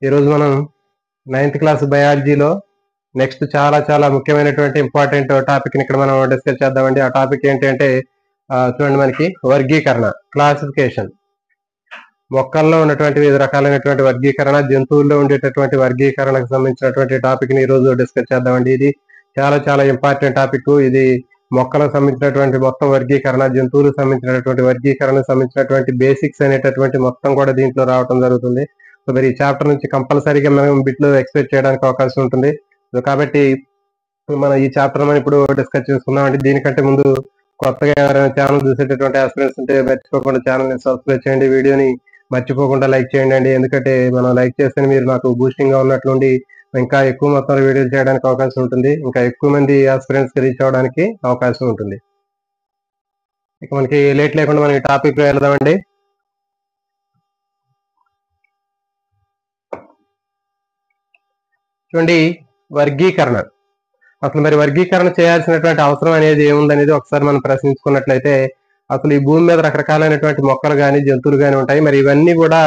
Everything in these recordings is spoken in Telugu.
ఈరోజు మనం 9th క్లాస్ బయాలజీలో నెక్స్ట్ చాలా చాలా ముఖ్యమైనటువంటి ఇంపార్టెంట్ టాపిక్ని ఇక్కడ మనం డిస్కస్ చేద్దామండి. ఆ టాపిక్ ఏంటంటే చూడండి, మనకి వర్గీకరణ, క్లాసిఫికేషన్. మొక్కల్లో ఉన్నటువంటి వివిధ రకాలైనటువంటి వర్గీకరణ, జంతువుల్లో ఉండేటటువంటి వర్గీకరణకు సంబంధించినటువంటి టాపిక్ని ఈరోజు డిస్కస్ చేద్దామండి. ఇది చాలా చాలా ఇంపార్టెంట్ టాపిక్. ఇది మొక్కలకు సంబంధించినటువంటి మొత్తం వర్గీకరణ, జంతువులకు సంబంధించినటువంటి వర్గీకరణకు సంబంధించినటువంటి బేసిక్స్ అనేటటువంటి మొత్తం కూడా దీంట్లో రావడం జరుగుతుంది. సో మరి ఈ చాప్టర్ నుంచి కంపల్సరీగా మనం బిట్లు ఎక్స్పెక్ట్ చేయడానికి అవకాశం ఉంటుంది. సో కాబట్టి మనం ఈ చాప్టర్ మనం ఇప్పుడు డిస్కస్ చేసుకుందామండి. దీనికంటే ముందు కొత్తగా ఎవరైనా ఛానల్ చూసేటటువంటి ఆస్పిరెంట్స్ ఉంటే మర్చిపోకుండా ఛానల్ని సబ్స్క్రైబ్ చేయండి, వీడియోని మర్చిపోకుండా లైక్ చేయండి అండి. ఎందుకంటే మనం లైక్ చేస్తే మీరు నాకు బూస్టింగ్ గా ఉన్నట్లుండి ఇంకా ఎక్కువ మొత్తంలో వీడియోలు చేయడానికి అవకాశం ఉంటుంది, ఇంకా ఎక్కువ మంది ఆస్పిరెంట్స్ కి రీచ్ అవడానికి అవకాశం ఉంటుంది. ఇక మనకి లేట్ లేకుండా మనం ఈ టాపిక్ వెళ్దామండి. చూడండి, వర్గీకరణ. అసలు మరి వర్గీకరణ చేయాల్సినటువంటి అవసరం అనేది ఏముందనేది ఒకసారి మనం ప్రశ్నించుకున్నట్లయితే, అసలు ఈ భూమి మీద రకరకాలైనటువంటి మొక్కలు కానీ జంతువులు కానీ ఉంటాయి. మరి ఇవన్నీ కూడా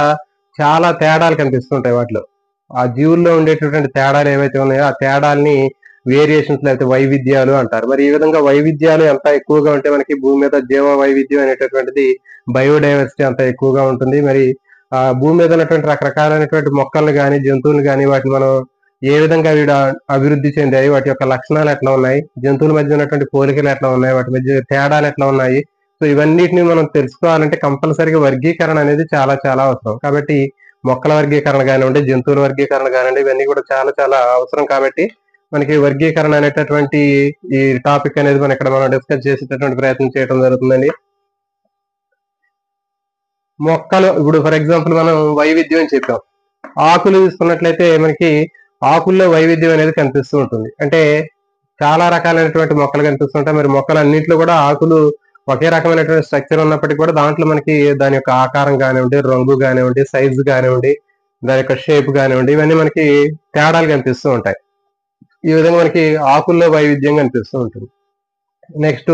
చాలా తేడాలు కనిపిస్తుంటాయి వాటిలో. ఆ జీవుల్లో ఉండేటటువంటి తేడాలు ఏవైతే ఉన్నాయో ఆ తేడాల్ని వేరియేషన్స్ లేకపోతే వైవిధ్యాలు అంటారు. మరి ఈ విధంగా వైవిధ్యాలు ఎంత ఎక్కువగా ఉంటే మనకి భూమి మీద జీవ వైవిధ్యం అనేటటువంటిది, బయోడైవర్సిటీ అంత ఎక్కువగా ఉంటుంది. మరి ఆ భూమి మీద ఉన్నటువంటి రకరకాలైనటువంటి మొక్కలను కానీ జంతువులు కానీ వాటిని మనం ఏ విధంగా వీడు అభివృద్ధి చెందాయి, వాటి యొక్క లక్షణాలు ఎట్లా ఉన్నాయి, జంతువుల మధ్య ఉన్నటువంటి పోలికలు ఎట్లా ఉన్నాయి, వాటి మధ్య తేడాలు ఎట్లా ఉన్నాయి, సో ఇవన్నిటిని మనం తెలుసుకోవాలంటే కంపల్సరీగా వర్గీకరణ అనేది చాలా చాలా అవసరం. కాబట్టి మొక్కల వర్గీకరణ కానివ్వండి, జంతువుల వర్గీకరణ కానివ్వండి, ఇవన్నీ కూడా చాలా చాలా అవసరం. కాబట్టి మనకి వర్గీకరణ అనేటటువంటి ఈ టాపిక్ అనేది మనం ఇక్కడ మనం డిస్కస్ చేసేటటువంటి ప్రయత్నం చేయడం జరుగుతుందండి. మొక్కలు ఇప్పుడు ఫర్ ఎగ్జాంపుల్ మనం వైవిధ్యం అని చెప్పాం. ఆకులు తీసుకున్నట్లయితే మనకి ఆకుల్లో వైవిధ్యం అనేది కనిపిస్తూ ఉంటుంది. అంటే చాలా రకాలైనటువంటి మొక్కలు కనిపిస్తుంటాయి. మరి మొక్కలు అన్నింటిలో కూడా ఆకులు ఒకే రకమైనటువంటి స్ట్రక్చర్ ఉన్నప్పటికీ కూడా దాంట్లో మనకి దాని యొక్క ఆకారం కానివ్వండి, రంగు కానివ్వండి, సైజు కానివ్వండి, దాని యొక్క షేప్ కానివ్వండి, ఇవన్నీ మనకి తేడాలు కనిపిస్తూ ఉంటాయి. ఈ విధంగా మనకి ఆకుల్లో వైవిధ్యం కనిపిస్తూ ఉంటుంది. నెక్స్ట్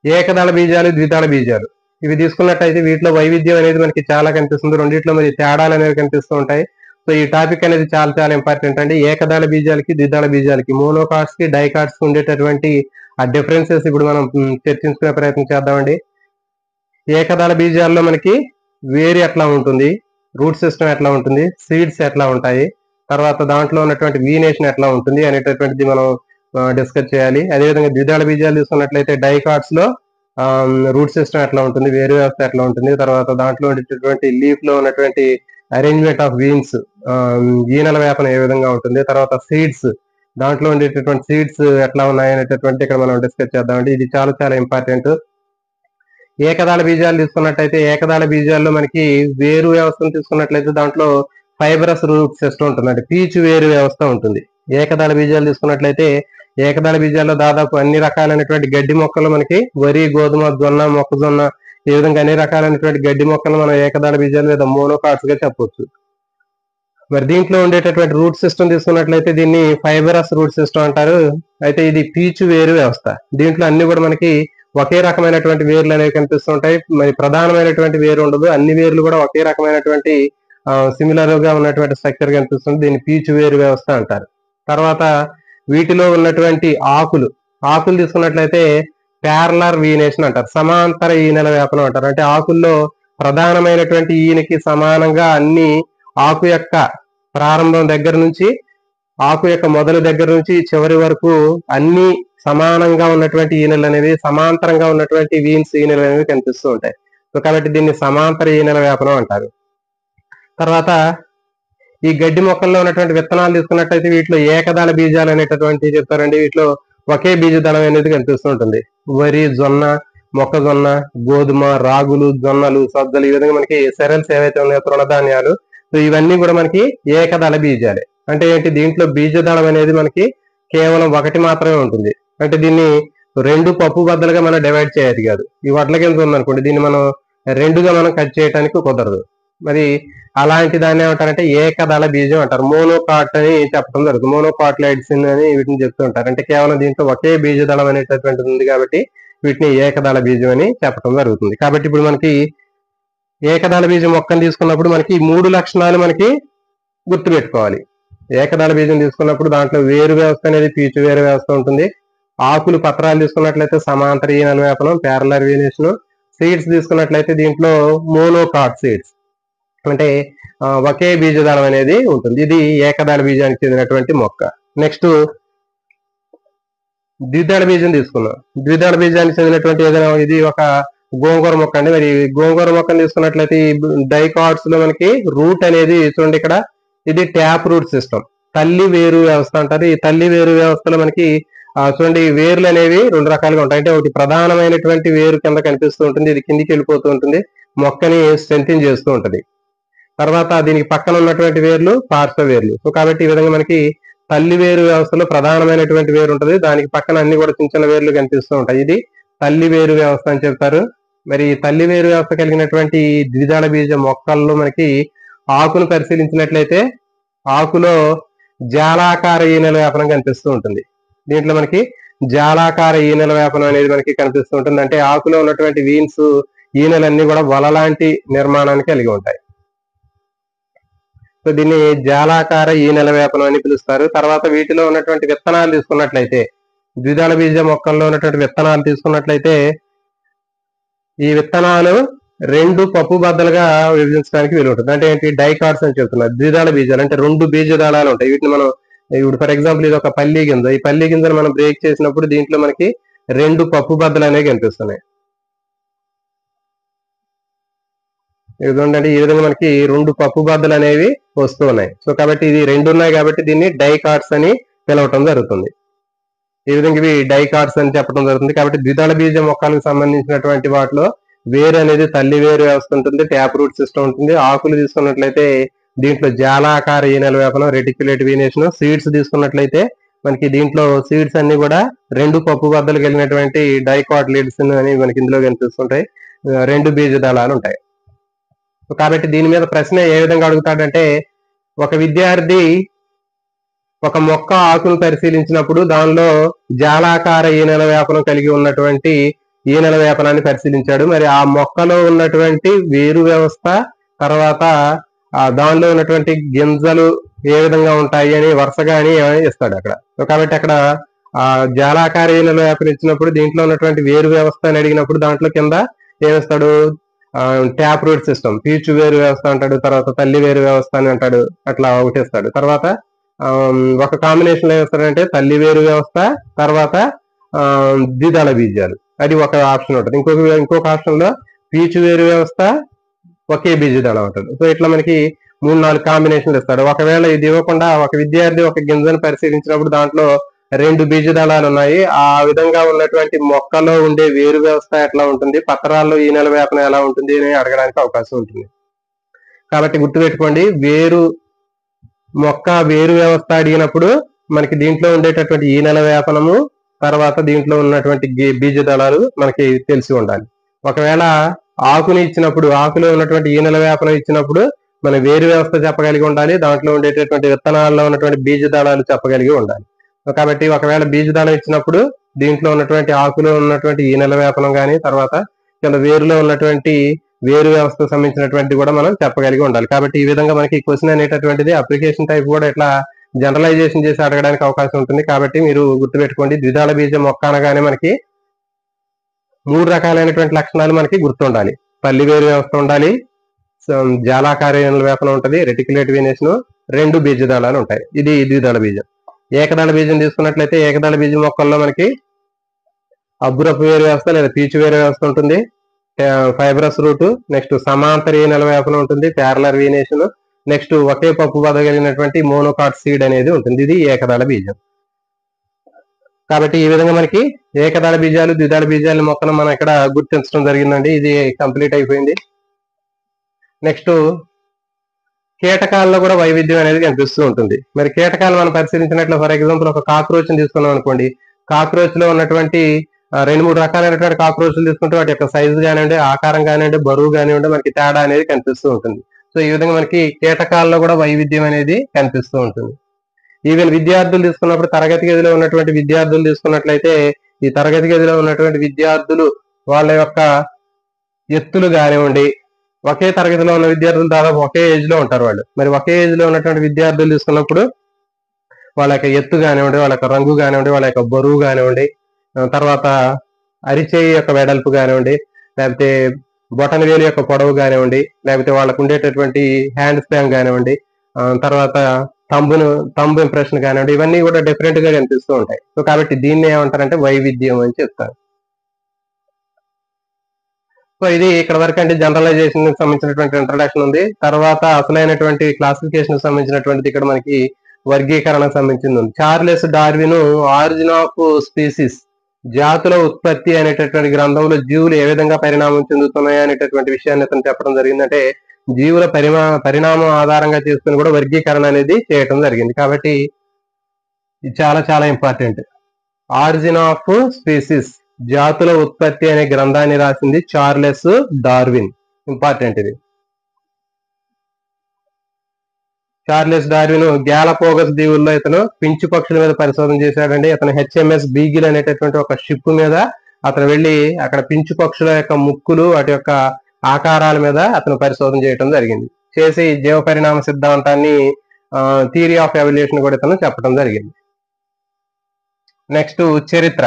ఏకదళ బీజాలు, ద్విదళ బీజాలు. ఇవి తీసుకున్నట్టయితే వీటిలో వైవిధ్యం అనేది మనకి చాలా కనిపిస్తుంది. రెండిట్లో మరి తేడాలు అనేవి కనిపిస్తూ ఉంటాయి. సో ఈ టాపిక్ అనేది చాలా చాలా ఇంపార్టెంట్ అండి. ఏకదళ బీజాలకి ద్విదళ బీజాలకి, మోనోకాట్స్ కి డైకాట్స్ ఉండేటటువంటి ఆ డిఫరెన్సెస్ ఇప్పుడు మనం చర్చించుకునే ప్రయత్నం చేద్దామండి. ఏకదళ బీజాల్లో మనకి వేరు ఎట్లా ఉంటుంది, రూట్ సిస్టమ్ ఎట్లా ఉంటుంది, సీడ్స్ ఎట్లా ఉంటాయి, తర్వాత దాంట్లో ఉన్నటువంటి వీనేషన్ ఎట్లా ఉంటుంది అనేటటువంటిది మనం డిస్కస్ చేయాలి. అదేవిధంగా ద్విదళ బీజాలు తీసుకున్నట్లయితే డైకాట్స్ లో రూట్ సిస్టమ్ ఎట్లా ఉంటుంది, వేరు వ్యవస్థ ఎట్లా ఉంటుంది, తర్వాత దాంట్లో ఉండేటటువంటి లీఫ్ లో ఉన్నటువంటి అరేంజ్మెంట్ ఆఫ్ వీన్స్, ఈనెల వేపన ఏ విధంగా ఉంటుంది, తర్వాత సీడ్స్, దాంట్లో ఉండేటటువంటి సీడ్స్ ఎట్లా ఉన్నాయి అనేటటువంటి ఇక్కడ మనం డిస్కస్ చేద్దామండి. ఇది చాలా చాలా ఇంపార్టెంట్. ఏకదళ బీజాలు తీసుకున్నట్టయితే ఏకదళ బీజాల్లో మనకి వేరు వ్యవస్థను తీసుకున్నట్లయితే దాంట్లో ఫైబరస్ రూట్ సిస్టమ్ ఉంటుంది, అంటే పీచు వేరు వ్యవస్థ ఉంటుంది. ఏకదళ బీజాలు తీసుకున్నట్లయితే ఏకదళ బీజాల్లో దాదాపు అన్ని రకాలైనటువంటి గడ్డి మొక్కలు మనకి వరి, గోధుమ, జొన్న, మొక్కజొన్న, ఈ విధంగా అన్ని రకాలైనటువంటి గడ్డి మొక్కలు మనం ఏకదళ బీజాలు లేదా మోనోకాట్స్ గా చెప్పొచ్చు. మరి దీంట్లో ఉండేటటువంటి రూట్ సిస్టమ్ తీసుకున్నట్లయితే దీన్ని ఫైబరస్ రూట్ సిస్టమ్ అంటారు. అయితే ఇది పీచు వేరు వ్యవస్థ. దీంట్లో అన్ని కూడా మనకి ఒకే రకమైనటువంటి వేర్లు అనేవి కనిపిస్తుంటాయి. మరి ప్రధానమైనటువంటి వేరు ఉండదు, అన్ని వేర్లు కూడా ఒకే రకమైనటువంటి సిమిలర్ గా ఉన్నటువంటి స్ట్రక్చర్ కనిపిస్తుంది. దీన్ని పీచు వేరు వ్యవస్థ అంటారు. తర్వాత వీటిలో ఉన్నటువంటి ఆకులు తీసుకున్నట్లయితే ప్యారలర్ వీనేషన్ అంటారు, సమాంతర ఈనెల వ్యాపనం అంటారు. అంటే ఆకుల్లో ప్రధానమైనటువంటి ఈయనకి సమానంగా అన్ని ఆకు యొక్క ప్రారంభం దగ్గర నుంచి, ఆకు యొక్క మొదలు దగ్గర నుంచి చివరి వరకు అన్ని సమానంగా ఉన్నటువంటి ఈనెలు అనేవి, సమాంతరంగా ఉన్నటువంటి వీన్స్ ఈనెలు అనేవి కనిపిస్తూ ఉంటాయి. సో కాబట్టి దీన్ని సమాంతర ఈనెల వ్యాపనం అంటారు. తర్వాత ఈ గడ్డి మొక్కల్లో ఉన్నటువంటి విత్తనాలు తీసుకున్నట్టయితే వీటిలో ఏకదళ బీజాలు అనేటటువంటి చెప్తారండి. వీటిలో ఒకే బీజదళం అనేది కనిపిస్తూ ఉంటుంది. వరి, జొన్న, మొక్కజొన్న, గోధుమ, రాగులు, జొన్నలు, సజ్జలు, ఈ విధంగా మనకి సెరల్స్ ఏవైతే ఉన్నాయో తృణధాన్యాలు, సో ఇవన్నీ కూడా మనకి ఏకదళ బీజాలే. అంటే ఏంటి, దీంట్లో బీజదళం అనేది మనకి కేవలం ఒకటి మాత్రమే ఉంటుంది. అంటే దీన్ని రెండు పప్పు బద్దలుగా మనం డివైడ్ చేయదు కాదు. ఈ వడ్ల కింద ఉందనుకోండి, దీన్ని మనం రెండుగా మనం కట్ చేయడానికి కుదరదు. మరి అలాంటి దాన్ని ఏమంటారంటే ఏకదళ బీజం అంటారు. మోనోకాట్ అని చెప్పడం జరుగుతుంది. మోనోకాట్లైడ్స్ అని వీటిని చెప్తూ ఉంటారు. అంటే కేవలం దీంట్లో ఒకే బీజదళం అనేటటువంటిది ఉంది కాబట్టి వీటిని ఏకదళ బీజం అని చెప్పడం జరుగుతుంది. కాబట్టి ఇప్పుడు మనకి ఏకదళ బీజం మొక్కను తీసుకున్నప్పుడు మనకి 3 లక్షణాలు మనకి గుర్తుపెట్టుకోవాలి. ఏకదళ బీజం తీసుకున్నప్పుడు దాంట్లో వేరు వ్యవస్థ అనేది పీచు వేరు వ్యవస్థ ఉంటుంది. ఆకులు పత్రాలు తీసుకున్నట్లయితే సమాంతర ఈనెల వ్యాపనం, ప్యారలర్ వేరియేషన్. సీడ్స్ తీసుకున్నట్లయితే దీంట్లో మోనోకాట్ సీడ్స్ అంటే ఒకే బీజదళం అనేది ఉంటుంది. ఇది ఏకదళ బీజానికి చెందినటువంటి మొక్క. నెక్స్ట్ ద్విదళ బీజం తీసుకున్నాం. ద్విదళ బీజానికి చెందినటువంటి ఏదైనా ఇది ఒక గోంగూర మొక్క అండి. మరి గోంగూర మొక్కను తీసుకున్నట్లయితే ఈ డైకాట్స్ లో మనకి రూట్ అనేది చూడండి ఇక్కడ ఇది ట్యాప్ రూట్ సిస్టమ్, తల్లి వేరు వ్యవస్థ అంటారు. ఈ తల్లి వేరు వ్యవస్థలో మనకి చూడండి వేర్లు అనేవి రెండు రకాలుగా ఉంటాయి. అంటే ఒకటి ప్రధానమైనటువంటి వేరు కింద కనిపిస్తూ ఉంటుంది, ఇది కిందికి వెళ్ళిపోతూ ఉంటుంది, మొక్కని స్ట్రెంథెన్ చేస్తూ ఉంటుంది. తర్వాత దీనికి పక్కన ఉన్నటువంటి వేర్లు పార్శ్వ వేర్లు. సో కాబట్టి ఈ విధంగా మనకి తల్లి వేరు వ్యవస్థలో ప్రధానమైనటువంటి వేరు ఉంటుంది, దానికి పక్కన అన్ని కూడా చిన్న చిన్న వేర్లు కనిపిస్తూ ఉంటాయి. ఇది తల్లి వేరు వ్యవస్థ అని చెప్తారు. మరి తల్లి వేరు వ్యవస్థ కలిగినటువంటి ద్విదళ బీజ మొక్కల్లో మనకి ఆకును పరిశీలించినట్లయితే ఆకులో జాలాకార ఈనెల వ్యాపనం కనిపిస్తూ ఉంటుంది. దీంట్లో మనకి జాలాకార ఈనెల వ్యాపనం అనేది మనకి కనిపిస్తూ ఉంటుంది. అంటే ఆకులో ఉన్నటువంటి వీన్స్ ఈనెలన్నీ కూడా వలలాంటి నిర్మాణాన్ని కలిగి ఉంటాయి. సో దీన్ని జాలాకార ఈనెల వ్యాపనం అని పిలుస్తారు. తర్వాత వీటిలో ఉన్నటువంటి విత్తనాలు తీసుకున్నట్లయితే ద్విదళ బీజ మొక్కల్లో ఉన్నటువంటి విత్తనాలు తీసుకున్నట్లయితే ఈ విత్తనాలు రెండు పప్పు బద్దలుగా విభజించడానికి వీలు ఉంటుంది. అంటే ఏంటి డైకాట్స్ అని చెప్తున్నారు. ద్విదళ బీజాలు అంటే రెండు బీజదళాలు ఉంటాయి. వీటిని మనం ఇప్పుడు ఫర్ ఎగ్జాంపుల్ ఇది ఒక పల్లి గింజ, ఈ పల్లి గింజను మనం బ్రేక్ చేసినప్పుడు దీంట్లో మనకి రెండు పప్పు బద్దలు అనేవి కనిపిస్తున్నాయి. ఇదండి ఈ విధంగా మనకి రెండు పప్పు బద్దలు అనేవి వస్తూ ఉన్నాయి. సో కాబట్టి ఇది రెండు ఉన్నాయి కాబట్టి దీన్ని డైకాట్స్ అని పిలవటం జరుగుతుంది. ఈ విధంగా ఇవి డైకాట్స్ అని చెప్పడం జరుగుతుంది. కాబట్టి ద్విదళ బీజ మొక్కలకు సంబంధించినటువంటి వాటిలో వేరు అనేది తల్లి వేరు వ్యవస్థ ఉంటుంది, ట్యాప్ రూట్ సిస్టమ్ ఉంటుంది. ఆకులు తీసుకున్నట్లయితే దీంట్లో జాలాకార ఈనెల వ్యాపనం, రెటిక్యులేట్ వీనేషన్. సీడ్స్ తీసుకున్నట్లయితే మనకి దీంట్లో సీడ్స్ అన్ని కూడా రెండు పప్పు బద్దలు కలిగినటువంటి డైకాట్ లీడ్స్ అని మనకి ఇందులో కనిపిస్తుంటాయి. రెండు బీజ దళాలు ఉంటాయి. కాబట్టి దీని మీద ప్రశ్న ఏ విధంగా అడుగుతాడంటే ఒక విద్యార్థి ఒక మొక్క ఆకును పరిశీలించినప్పుడు దానిలో జాలాకార ఈనెల వ్యాపనం కలిగి ఉన్నటువంటి ఈనెల వ్యాపనాన్ని పరిశీలించాడు. మరి ఆ మొక్కలో ఉన్నటువంటి వేరు వ్యవస్థ తర్వాత దానిలో ఉన్నటువంటి గింజలు ఏ విధంగా ఉంటాయి అని వరుసగా అని ఇస్తాడు అక్కడ. కాబట్టి అక్కడ జాలాకార ఈనెల వ్యాపనం ఇచ్చినప్పుడు దీంట్లో ఉన్నటువంటి వేరు వ్యవస్థ అని అడిగినప్పుడు దాంట్లో కింద ఏమిస్తాడు ట్యాప్ రూట్ సిస్టమ్, పీచు వేరు వ్యవస్థ అంటాడు, తర్వాత తల్లి వేరు వ్యవస్థ అని అంటాడు, అట్లా ఒకటి ఇస్తాడు. తర్వాత ఒక కాంబినేషన్ లో ఏమిస్తాడంటే తల్లి వేరు వ్యవస్థ తర్వాత ద్విదళ బీజాలు, అది ఒక ఆప్షన్ ఉంటుంది. ఇంకొక ఆప్షన్ లో పీచు వేరు వ్యవస్థ ఒకే బీజదళం ఉంటుంది. సో ఇట్లా మనకి 3-4 కాంబినేషన్లు ఇస్తాడు. ఒకవేళ ఇది ఇవ్వకుండా ఒక విద్యార్థి ఒక గింజను పరిశీలించినప్పుడు దాంట్లో రెండు బీజదళాలు ఉన్నాయి, ఆ విధంగా ఉన్నటువంటి మొక్కలో ఉండే వేరు వ్యవస్థ ఎట్లా ఉంటుంది, పత్రాల్లో ఈనెల వ్యాపనం ఎలా ఉంటుంది అని అడగడానికి అవకాశం ఉంటుంది. కాబట్టి గుర్తుపెట్టుకోండి, మొక్క వేరు వ్యవస్థ అడిగినప్పుడు మనకి దీంట్లో ఉండేటటువంటి ఈనెల వ్యాపనము తర్వాత దీంట్లో ఉన్నటువంటి బీజదళాలు మనకి తెలిసి ఉండాలి. ఒకవేళ ఆకుని ఇచ్చినప్పుడు ఆకులో ఉన్నటువంటి ఈనెల వ్యాపనం ఇచ్చినప్పుడు మన వేరు వ్యవస్థ చెప్పగలిగి ఉండాలి, దాంట్లో ఉండేటటువంటి విత్తనాల్లో ఉన్నటువంటి బీజదళాలు చెప్పగలిగి ఉండాలి. కాబట్టి ఒకవేళ బీజదళం ఇచ్చినప్పుడు దీంట్లో ఉన్నటువంటి ఆకులో ఉన్నటువంటి ఈనెల వ్యాపనం కానీ తర్వాత కింద వేరులో ఉన్నటువంటి వేరు వ్యవస్థకు సంబంధించినటువంటి కూడా మనం చెప్పగలిగి ఉండాలి. కాబట్టి ఈ విధంగా మనకి క్వశ్చన్ అనేటటువంటిది అప్లికేషన్ టైప్ కూడా ఇట్లా జనరలైజేషన్ చేసి అడగడానికి అవకాశం ఉంటుంది. కాబట్టి మీరు గుర్తుపెట్టుకోండి, ద్విదళ బీజ మొక్క అనగానే మనకి 3 రకాలైనటువంటి లక్షణాలు మనకి గుర్తుండాలి. తల్లి వేరు వ్యవస్థ ఉండాలి, జాలాకార ఈనెల వ్యాపనం ఉంటుంది, రెటిక్యులేట్ వీనేషన్, రెండు బీజదళాలు ఉంటాయి. ఇది ద్విదళ బీజం. ఏకదళ బీజం తీసుకున్నట్లయితే ఏకదళ బీజం మొక్కల్లో మనకి అబ్బురపు వేరు వ్యవస్థ లేదా పీచు వేరు వ్యవస్థ ఉంటుంది, ఫైబ్రస్ రూట్, నెక్స్ట్ సమాంతర ఈనెల వ్యాపనం ఉంటుంది, ప్యారలర్ వీనేషన్, నెక్స్ట్ ఒకే పప్పు బదగలిగినటువంటి మోనోకాట్ సీడ్ అనేది ఉంటుంది. ఇది ఏకదళ బీజం. కాబట్టి ఈ విధంగా మనకి ఏకదళ బీజాలు ద్విదళ బీజాల మొక్కను మనం ఇక్కడ గుర్తించడం జరిగిందండి. ఇది కంప్లీట్ అయిపోయింది. నెక్స్ట్ కీటకాల్లో కూడా వైవిధ్యం అనేది కనిపిస్తూ ఉంటుంది. మరి కీటకాలు మనం పరిశీలించినట్లు ఫర్ ఎగ్జాంపుల్ ఒక కాక్రోచ్ ని తీసుకున్నాం అనుకోండి, కాక్రోచ్ లో ఉన్నటువంటి 2-3 రకాలైనటువంటి కాక్రోచ్లు తీసుకుంటే వాటి యొక్క సైజు కానివ్వండి, ఆకారం కానివ్వండి, బరువు కానివ్వండి మనకి తేడా అనేది కనిపిస్తూ ఉంటుంది. సో ఈ విధంగా మనకి కీటకాల్లో కూడా వైవిధ్యం అనేది కనిపిస్తూ ఉంటుంది. ఈవెన్ విద్యార్థులు తీసుకున్నప్పుడు తరగతి గదిలో ఉన్నటువంటి విద్యార్థులు తీసుకున్నట్లయితే ఈ తరగతి గదిలో ఉన్నటువంటి విద్యార్థులు వాళ్ళ యొక్క ఎత్తులు కానివ్వండి, ఒకే తరగతిలో ఉన్న విద్యార్థులు దాదాపు ఒకే ఏజ్ లో ఉంటారు వాళ్ళు. మరి ఒకే ఏజ్ లో ఉన్నటువంటి విద్యార్థులు తీసుకున్నప్పుడు వాళ్ళ యొక్క ఎత్తు కానివ్వండి, వాళ్ళ యొక్క రంగు కానివ్వండి, వాళ్ళ యొక్క బరువు కానివ్వండి, తర్వాత అరిచేయి యొక్క వెడల్పు కానివ్వండి, లేకపోతే బొటన వేలు యొక్క పొడవు కానివ్వండి, లేకపోతే వాళ్ళకు ఉండేటటువంటి హ్యాండ్ స్పాన్ కానివ్వండి, తర్వాత తంబు ఇంప్రెషన్ కానివ్వండి, ఇవన్నీ కూడా డిఫరెంట్ గా కనిపిస్తూ ఉంటాయి. సో కాబట్టి దీన్ని ఏమంటారంటే వైవిధ్యం అని చెప్తారు. సో ఇది ఇక్కడ వరకు అంటే జనరలైజేషన్ కి సంబంధించినటువంటి ఇంట్రడక్షన్ ఉంది. తర్వాత అసలైనటువంటి క్లాసిఫికేషన్ సంబంధించినటువంటిది ఇక్కడ మనకి వర్గీకరణకు సంబంధించింది ఉంది. Charles Darwin origin of species, జాతుల ఉత్పత్తి అనేటటువంటి గ్రంథంలో జీవులు ఏ విధంగా పరిణామం చెందుతున్నాయి అనేటటువంటి విషయాన్ని అతను చెప్పడం జరిగింది. అంటే జీవుల పరిణామం ఆధారంగా చేసుకుని కూడా వర్గీకరణ అనేది చేయటం జరిగింది. కాబట్టి ఇది చాలా చాలా ఇంపార్టెంట్. ఆరిజిన్ ఆఫ్ స్పీసీస్, జాతుల ఉత్పత్తి అనే గ్రంథాన్ని రాసింది చార్లెస్ డార్విన్. ఇంపార్టెంట్ ఇది. చార్లెస్ డార్విన్ గ్యాలపోగస్ దీవుల్లో ఇతను పించు పక్షుల మీద పరిశోధన చేశాడండి. అతను హెచ్ఎంఎస్ బీగిల్ అనేటటువంటి ఒక షిప్ మీద అతను వెళ్లి అక్కడ పించు పక్షుల యొక్క ముక్కులు వాటి యొక్క ఆకారాల మీద అతను పరిశోధన చేయడం జరిగింది. చేసి జీవ పరిణామ సిద్ధాంతాన్ని, థియరీ ఆఫ్ ఎవల్యూషన్ కూడా ఇతను చెప్పడం జరిగింది. నెక్స్ట్ చరిత్ర.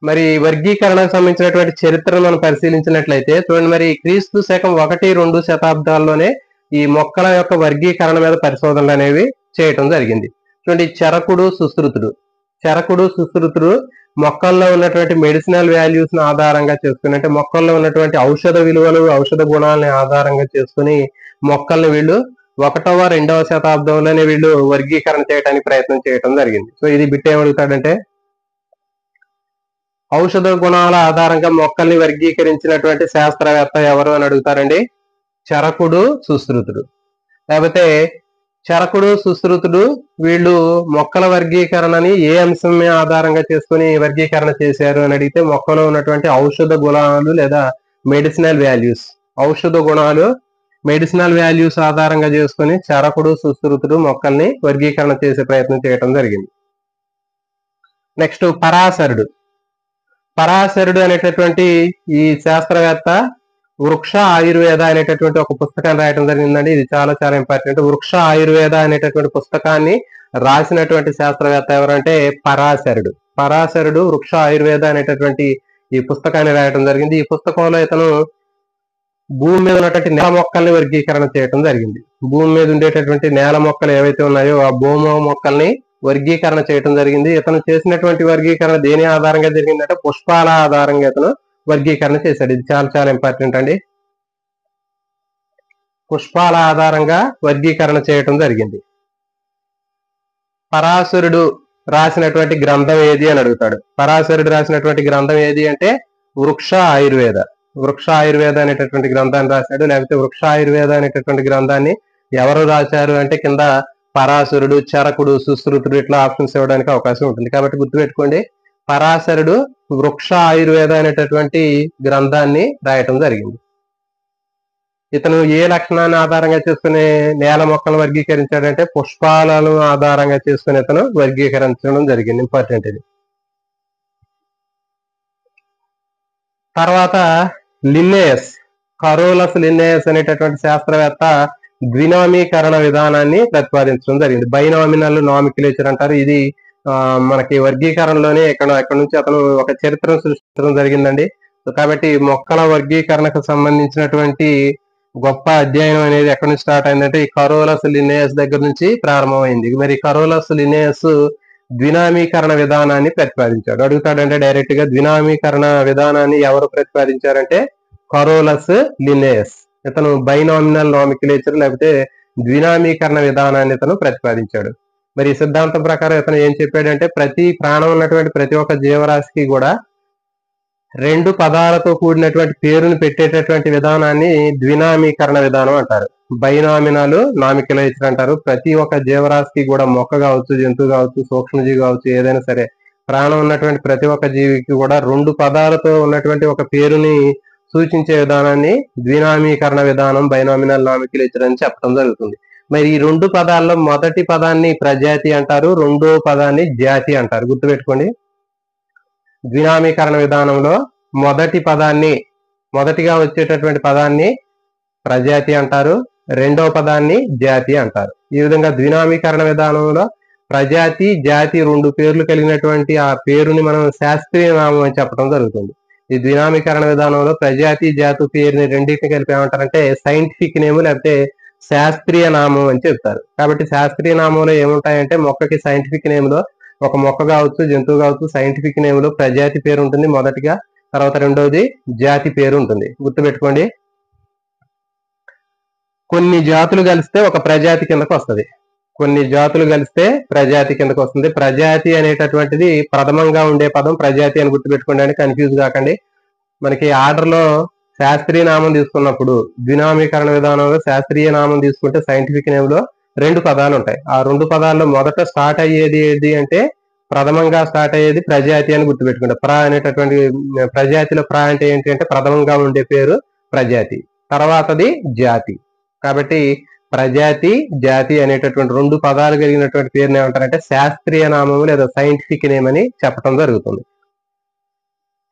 మరి వర్గీకరణకు సంబంధించినటువంటి చరిత్రను మనం పరిశీలించినట్లయితే చూడండి, మరి క్రీస్తు శకం 1-2 శతాబ్దాల్లోనే ఈ మొక్కల యొక్క వర్గీకరణ మీద పరిశోధనలు అనేవి చేయటం జరిగింది. చూడండి, చరకుడు సుశ్రుతుడు మొక్కల్లో ఉన్నటువంటి మెడిసినల్ వాల్యూస్ ని ఆధారంగా చేసుకుని, అంటే మొక్కల్లో ఉన్నటువంటి ఔషధ విలువలు, ఔషధ గుణాలని ఆధారంగా చేసుకుని మొక్కల్ని వీళ్ళు 1-2వ శతాబ్దంలోనే వీళ్ళు వర్గీకరణ చేయడానికి ప్రయత్నం చేయటం జరిగింది. సో ఇది బిట్ ఏమడుగుతాడంటే, ఔషధ గుణాల ఆధారంగా మొక్కల్ని వర్గీకరించినటువంటి శాస్త్రవేత్త ఎవరు అని అడుగుతారండి. చరకుడు సుశ్రుతుడు. లేకపోతే చరకుడు సుశ్రుతుడు వీళ్ళు మొక్కల వర్గీకరణని ఏ అంశం ఆధారంగా చేసుకుని వర్గీకరణ చేశారు అని అడిగితే, మొక్కలో ఉన్నటువంటి ఔషధ గుణాలు లేదా మెడిసినల్ వాల్యూస్, ఔషధ గుణాలు మెడిసినల్ వాల్యూస్ ఆధారంగా చేసుకుని చరకుడు సుశ్రుతుడు మొక్కల్ని వర్గీకరణ చేసే ప్రయత్నం చేయడం జరిగింది. నెక్స్ట్ పరాశరుడు అనేటటువంటి ఈ శాస్త్రవేత్త వృక్ష ఆయుర్వేద అనేటటువంటి ఒక పుస్తకాన్ని రాయటం జరిగిందండి. ఇది చాలా చాలా ఇంపార్టెంట్. వృక్ష ఆయుర్వేద అనేటటువంటి పుస్తకాన్ని రాసినటువంటి శాస్త్రవేత్త ఎవరంటే పరాశరుడు వృక్ష ఆయుర్వేద అనేటటువంటి ఈ పుస్తకాన్ని రాయటం జరిగింది. ఈ పుస్తకంలో ఇతను భూమి మీద ఉన్నటువంటి నేల మొక్కల్ని వర్గీకరణ చేయటం జరిగింది. భూమి మీద ఉండేటటువంటి నేల మొక్కలు ఏవైతే ఉన్నాయో ఆ భూమి మొక్కల్ని వర్గీకరణ చేయటం జరిగింది. ఇతను చేసినటువంటి వర్గీకరణ దేని ఆధారంగా జరిగిందంటే పుష్పాల ఆధారంగా ఇతను వర్గీకరణ చేశాడు. ఇది చాలా చాలా ఇంపార్టెంట్ అండి. పుష్పాల ఆధారంగా వర్గీకరణ చేయటం జరిగింది. పరాశరుడు రాసినటువంటి గ్రంథం ఏది అని అడుగుతాడు. పరాశరుడు రాసినటువంటి గ్రంథం ఏది అంటే వృక్ష ఆయుర్వేద అనేటటువంటి గ్రంథాన్ని రాశాడు. లేకపోతే వృక్ష ఆయుర్వేద అనేటటువంటి గ్రంథాన్ని ఎవరు రాశారు అంటే కింద పరాశరుడు, చరకుడు, సుశ్రుతుడు ఇట్లా ఆప్షన్స్ ఇవ్వడానికి అవకాశం ఉంటుంది. కాబట్టి గుర్తుపెట్టుకోండి, పరాశరుడు వృక్ష ఆయుర్వేద అనేటటువంటి గ్రంథాన్ని రాయటం జరిగింది. ఇతను ఏ లక్షణాన్ని ఆధారంగా చేసుకుని నేల మొక్కలను వర్గీకరించాడంటే పుష్పాలను ఆధారంగా చేసుకుని ఇతను వర్గీకరించడం జరిగింది. ఇంపార్టెంట్ ఇది. తర్వాత కరోలస్ లిన్నేయస్ అనేటటువంటి శాస్త్రవేత్త ద్వినామీకరణ విధానాన్ని ప్రతిపాదించడం జరిగింది. బైనామినల్ నామిక్యులేచర్ అంటారు. ఇది మనకి వర్గీకరణలోనే ఎక్కడ నుంచి అతను ఒక చరిత్రను సృష్టించడం జరిగిందండి. కాబట్టి మొక్కల వర్గీకరణకు సంబంధించినటువంటి గొప్ప అధ్యయనం అనేది ఎక్కడి నుంచి స్టార్ట్ అయిందంటే ఈ కరోలస్ లిన్నేయస్ దగ్గర నుంచి ప్రారంభమైంది. మరి కరోలస్ లిన్నేయస్ ద్వినామీకరణ విధానాన్ని ప్రతిపాదించాడు. అడుగుతాడంటే డైరెక్ట్ గా ద్వినామీకరణ విధానాన్ని ఎవరు ప్రతిపాదించారంటే కరోలస్ లిన్నేయస్. ఇతను బైనామినల్ నామిక్యులేచర్ లేకపోతే ద్వినామీకరణ విధానాన్ని ఇతను ప్రతిపాదించాడు. మరి ఈ సిద్ధాంతం ప్రకారం ఇతను ఏం చెప్పాడంటే ప్రతి ప్రాణం ఉన్నటువంటి ప్రతి ఒక్క జీవరాశికి కూడా 2 పదాలతో కూడినటువంటి పేరును పెట్టేటటువంటి విధానాన్ని ద్వినామీకరణ విధానం అంటారు. బైనామినల్ నామిక్యులేచర్ అంటారు. ప్రతి ఒక్క జీవరాశికి కూడా మొక్క కావచ్చు, జంతువు కావచ్చు, సూక్ష్మజీవి కావచ్చు, ఏదైనా సరే ప్రాణం ఉన్నటువంటి ప్రతి ఒక్క జీవికి కూడా 2 పదాలతో ఉన్నటువంటి ఒక పేరుని సూచించే విధానాన్ని ద్వినామీకరణ విధానం, బైనామినల్ నామిక్యులేచర్ అని చెప్పడం జరుగుతుంది. మరి ఈ 2 పదాల్లో మొదటి పదాన్ని ప్రజాతి అంటారు, రెండో పదాన్ని జాతి అంటారు. గుర్తుపెట్టుకోండి, ద్వినామీకరణ విధానంలో మొదటిగా వచ్చేటటువంటి పదాన్ని ప్రజాతి అంటారు, రెండవ పదాన్ని జాతి అంటారు. ఈ విధంగా ద్వినామీకరణ విధానంలో ప్రజాతి, జాతి రెండు పేర్లు కలిగినటువంటి ఆ పేరుని మనం శాస్త్రీయ నామం అని చెప్పడం జరుగుతుంది. ఈ ద్వినామీకరణ విధానంలో ప్రజాతి, జాతి పేరుని రెండింటిని కలిపి ఏమంటారంటే సైంటిఫిక్ నేమ్ లేకపోతే శాస్త్రీయ నామం అని చెప్తారు. కాబట్టి శాస్త్రీయ నామంలో ఏముంటాయంటే మొక్కకి సైంటిఫిక్ నేమ్ లో ఒక మొక్క కావచ్చు, జంతువు కావచ్చు, సైంటిఫిక్ నేమ్ లో ప్రజాతి పేరు ఉంటుంది మొదటిగా, తర్వాత రెండవది జాతి పేరు ఉంటుంది. గుర్తుపెట్టుకోండి. కొన్ని జాతులు కలిస్తే ఒక ప్రజాతి కిందకు వస్తుంది. కొన్ని జాతులు కలిస్తే ప్రజాతి కిందకు వస్తుంది. ప్రజాతి అనేటటువంటిది ప్రథమంగా ఉండే పదం ప్రజాతి అని గుర్తుపెట్టుకోండి అని కన్ఫ్యూజ్ కాకండి. మనకి ఆర్డర్ లో శాస్త్రీయ నామం తీసుకున్నప్పుడు ద్వినామీకరణ విధానంలో శాస్త్రీయ నామం తీసుకుంటే సైంటిఫిక్ నేమ్ లో రెండు పదాలు ఉంటాయి. ఆ రెండు పదాల్లో మొదట స్టార్ట్ అయ్యేది ఏది అంటే ప్రథమంగా స్టార్ట్ అయ్యేది ప్రజాతి అని గుర్తుపెట్టుకుంటే ప్ర అనేటటువంటి ప్రజాతిలో ప్ర అంటే ఏంటి అంటే ప్రథమంగా ఉండే పేరు ప్రజాతి, తర్వాతది జాతి. కాబట్టి ప్రజాతి, జాతి అనేటటువంటి రెండు పదాలు కలిగినటువంటి పేరుని ఏమంటారంటే శాస్త్రీయ నామము లేదా సైంటిఫిక్ నేమ్ అని చెప్పడం జరుగుతుంది.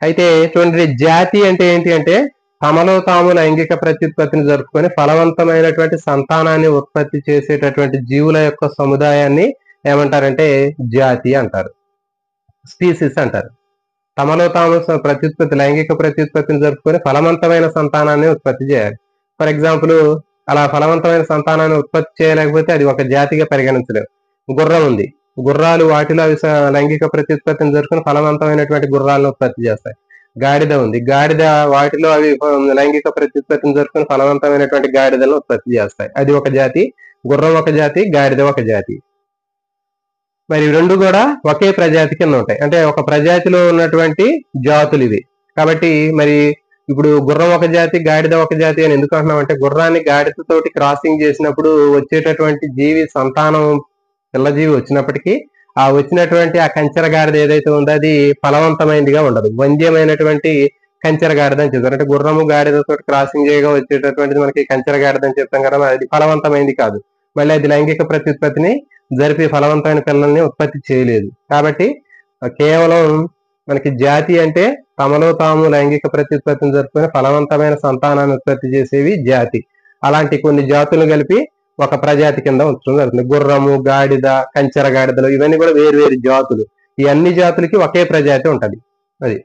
అయితే చూడండి, జాతి అంటే ఏంటి అంటే తమలో తాము లైంగిక ప్రత్యుత్పత్తిని జరుపుకొని ఫలవంతమైనటువంటి సంతానాన్ని ఉత్పత్తి చేసేటటువంటి జీవుల యొక్క సముదాయాన్ని ఏమంటారంటే జాతి అంటారు, స్పీసీస్ అంటారు. తమలో తాము లైంగిక ప్రత్యుత్పత్తిని జరుపుకొని ఫలవంతమైన సంతానాన్ని ఉత్పత్తి చేయాలి. ఫర్ ఎగ్జాంపుల్, అలా ఫలవంతమైన సంతానాన్ని ఉత్పత్తి చేయలేకపోతే అది ఒక జాతిగా పరిగణించలేము. గుర్రం ఉంది, గుర్రాలు వాటిలో అవి లైంగిక ప్రత్యుత్పత్తిని జరుపుకొని ఫలవంతమైనటువంటి గుర్రాలను ఉత్పత్తి చేస్తాయి. గాడిద ఉంది, గాడిద వాటిలో అవి లైంగిక ప్రత్యుత్పత్తిని జరుపుకొని ఫలవంతమైనటువంటి గాడిదలను ఉత్పత్తి చేస్తాయి. అది ఒక జాతి. గుర్రం ఒక జాతి, గాడిద ఒక జాతి. మరి రెండు కూడా ఒకే ప్రజాతి కింద ఉంటాయి. అంటే ఒక ప్రజాతిలో ఉన్నటువంటి జాతులు ఇవి. కాబట్టి మరి ఇప్పుడు గుర్రం ఒక జాతి, గాడిద ఒక జాతి అని ఎందుకు అంటున్నాం అంటే గుర్రాన్ని గాడిదతోటి క్రాసింగ్ చేసినప్పుడు వచ్చేటటువంటి జీవి సంతానం పిల్లజీవి వచ్చినప్పటికీ ఆ వచ్చినటువంటి ఆ కంచెర గాడిద ఏదైతే ఉందో అది ఫలవంతమైనదిగా ఉండదు, వంద్యమైనటువంటి కంచెర గాడిద అని చెప్తారు. అంటే గుర్రము గాడిదతో క్రాసింగ్ చేయగా వచ్చేటటువంటిది మనకి కంచెర గాడిద అని చెప్తాం కదా, అది ఫలవంతమైనది కాదు. మళ్ళీ అది లైంగిక ప్రత్యుత్పత్తిని జరిపి ఫలవంతమైన పిల్లల్ని ఉత్పత్తి చేయలేదు. కాబట్టి కేవలం మనకి జాతి అంటే తమలో తాము లైంగిక ప్రత్యుత్పత్తిని జరుపుకొని ఫలవంతమైన సంతానాన్ని ఉత్పత్తి చేసేవి జాతి. అలాంటి కొన్ని జాతులను కలిపి ఒక ప్రజాతి కింద ఉంచడం జరుగుతుంది. గుర్రము, గాడిద, కంచెర గాడిదలు ఇవన్నీ కూడా వేరు వేరు జాతులు. ఈ అన్ని జాతులకి ఒకే ప్రజాతి ఉంటది. అది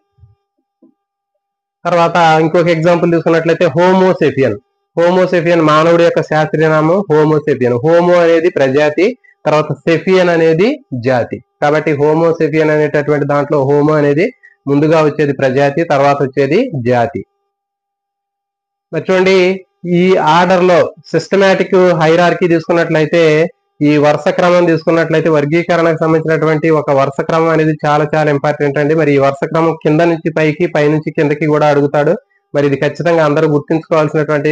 తర్వాత ఇంకొక ఎగ్జాంపుల్ తీసుకున్నట్లయితే హోమోసేపియన్. హోమోసేపియన్ మానవుడి యొక్క శాస్త్రీయ నామం హోమోసేపియన్. హోమో అనేది ప్రజాతి, తర్వాత సెఫియన్ అనేది జాతి. కాబట్టి హోమోసేపియన్ అనేటటువంటి దాంట్లో హోమో అనేది ముందుగా వచ్చేది ప్రజాతి, తర్వాత వచ్చేది జాతి. మరి చూడండి, ఈ ఆర్డర్ లో సిస్టమాటిక్ హైరార్కీ తీసుకున్నట్లయితే ఈ వరుస క్రమం తీసుకున్నట్లయితే వర్గీకరణకు సంబంధించినటువంటి ఒక వరుస క్రమం అనేది చాలా చాలా ఇంపార్టెంట్ అండి. మరి ఈ వరుస క్రమం కింద నుంచి పైకి, పై నుంచి కిందకి కూడా అడుగుతాడు. మరి ఇది ఖచ్చితంగా అందరూ గుర్తుంచుకోవాల్సినటువంటి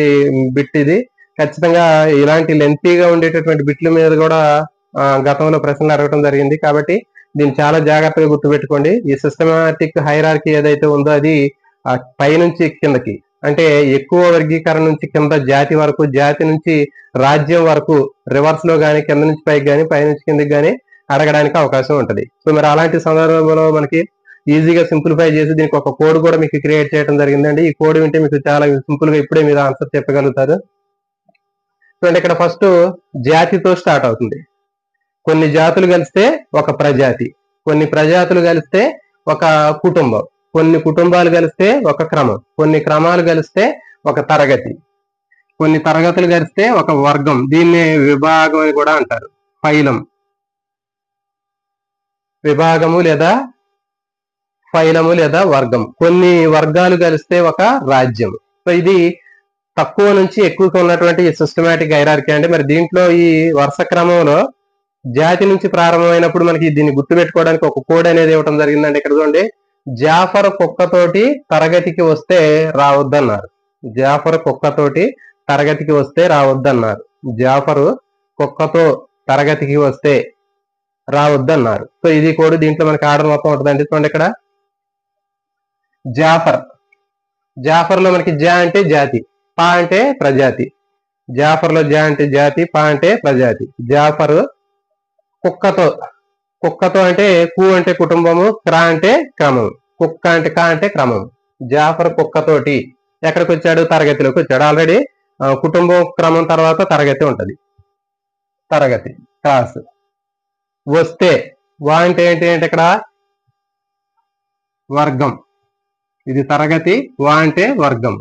బిట్. ఇది ఖచ్చితంగా ఇలాంటి లెంతీగా ఉండేటటువంటి బిట్ల మీద కూడా గతంలో ప్రశ్నలు అడగడం జరిగింది. కాబట్టి దీన్ని చాలా జాగ్రత్తగా గుర్తుపెట్టుకోండి. ఈ సిస్టమాటిక్ హైరార్కీ ఏదైతే ఉందో అది పై నుంచి కిందకి, అంటే ఎక్కువ వర్గీకరణ నుంచి కింద జాతి వరకు, జాతి నుంచి రాజ్యం వరకు రివర్స్ లో గానీ, కింద నుంచి పైకి గానీ, పై నుంచి కిందకి గానీ అడగడానికి అవకాశం ఉంటది. సో మరి అలాంటి సందర్భంలో మనకి ఈజీగా సింప్లిఫై చేసి దీనికి ఒక కోడ్ కూడా మీకు క్రియేట్ చేయడం జరిగిందండి. ఈ కోడ్ వింటే మీకు చాలా సింపుల్ గా ఇప్పుడే మీరు ఆన్సర్ చెప్పగలుగుతారు. చూడండి, ఇక్కడ ఫస్ట్ జాతితో స్టార్ట్ అవుతుంది. కొన్ని జాతులు కలిస్తే ఒక ప్రజాతి, కొన్ని ప్రజాతులు కలిస్తే ఒక కుటుంబం, కొన్ని కుటుంబాలు కలిస్తే ఒక క్రమం, కొన్ని క్రమాలు కలిస్తే ఒక తరగతి, కొన్ని తరగతులు కలిస్తే ఒక వర్గం. దీన్ని విభాగం అని కూడా అంటారు, ఫైలం. విభాగము లేదా ఫైలము లేదా వర్గం. కొన్ని వర్గాలు కలిస్తే ఒక రాజ్యం. సో ఇది తక్కువ నుంచి ఎక్కువగా ఉన్నటువంటి సిస్టమాటిక్ హైరార్కీ అండి. మరి దీంట్లో ఈ వరుస క్రమంలో జాతి నుంచి ప్రారంభమైనప్పుడు మనకి దీన్ని గుర్తుపెట్టుకోవడానికి ఒక కోడ్ అనేది ఇవ్వడం జరిగిందండి. ఇక్కడ చూడండి, జాఫర్ కుక్కతోటి తరగతికి వస్తే రావద్దన్నారు. జాఫర్ కుక్కతోటి తరగతికి వస్తే రావద్దన్నారు. జాఫరు కుక్కతో తరగతికి వస్తే రావద్దన్నారు. సో ఇది కోడ్. దీంట్లో మనకి ఆర్డర్ మొత్తం ఉంటుందండి. చూడండి, ఇక్కడ జాఫర్, జాఫర్ లో మనకి జా అంటే జాతి, పా అంటే ప్రజాతి. జాఫర్ లో జా అంటే జాతి, పా అంటే ప్రజాతి. జాఫర్ కుక్కతో, కుక్కతో అంటే కు అంటే కుటుంబము, క్రా అంటే క్రమం, కుక్క అంటే కా అంటే క్రమం. జాఫర్ కుక్కతోటి ఎక్కడికి వచ్చాడు? తరగతిలోకి వచ్చాడు. ఆల్రెడీ కుటుంబం క్రమం తర్వాత తరగతి ఉంటది. తరగతి క్లాస్. వస్తే వా అంటే ఏంటి అంటే ఇక్కడ వర్గం. ఇది తరగతి, వా అంటే వర్గం.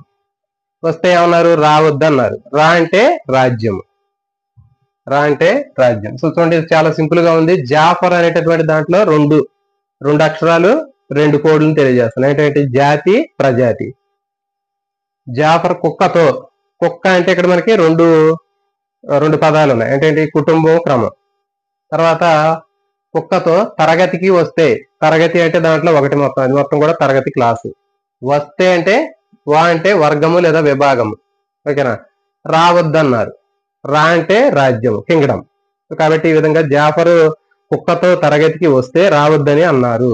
వస్తే ఏమన్నారు? రావద్దన్నారు. రా అంటే రాజ్యం. రా అంటే రాజ్యం. సో చూడండి చాలా సింపుల్ గా ఉంది. జాఫర్ అనేటటువంటి దాంట్లో రెండు అక్షరాలు 2 కోడ్లను తెలియజేస్తున్నాయి. ఏంటంటే జాతి, ప్రజాతి. జాఫర్ కుక్కతో. కుక్క అంటే ఇక్కడ మనకి రెండు పదాలు ఉన్నాయి. ఏంటంటే కుటుంబం క్రమం. తర్వాత కుక్కతో తరగతికి వస్తే. తరగతి అంటే దాంట్లో ఒకటి మొత్తం, అది మొత్తం కూడా తరగతి క్లాసు. వస్తే అంటే వా అంటే వర్గము లేదా విభాగము. ఓకేనా? రావద్దన్నారు. రా అంటే రాజ్యం, కింగ్డమ్. కాబట్టి ఈ విధంగా జాఫరు కుక్కతో తరగతికి వస్తే రావద్దని అన్నారు.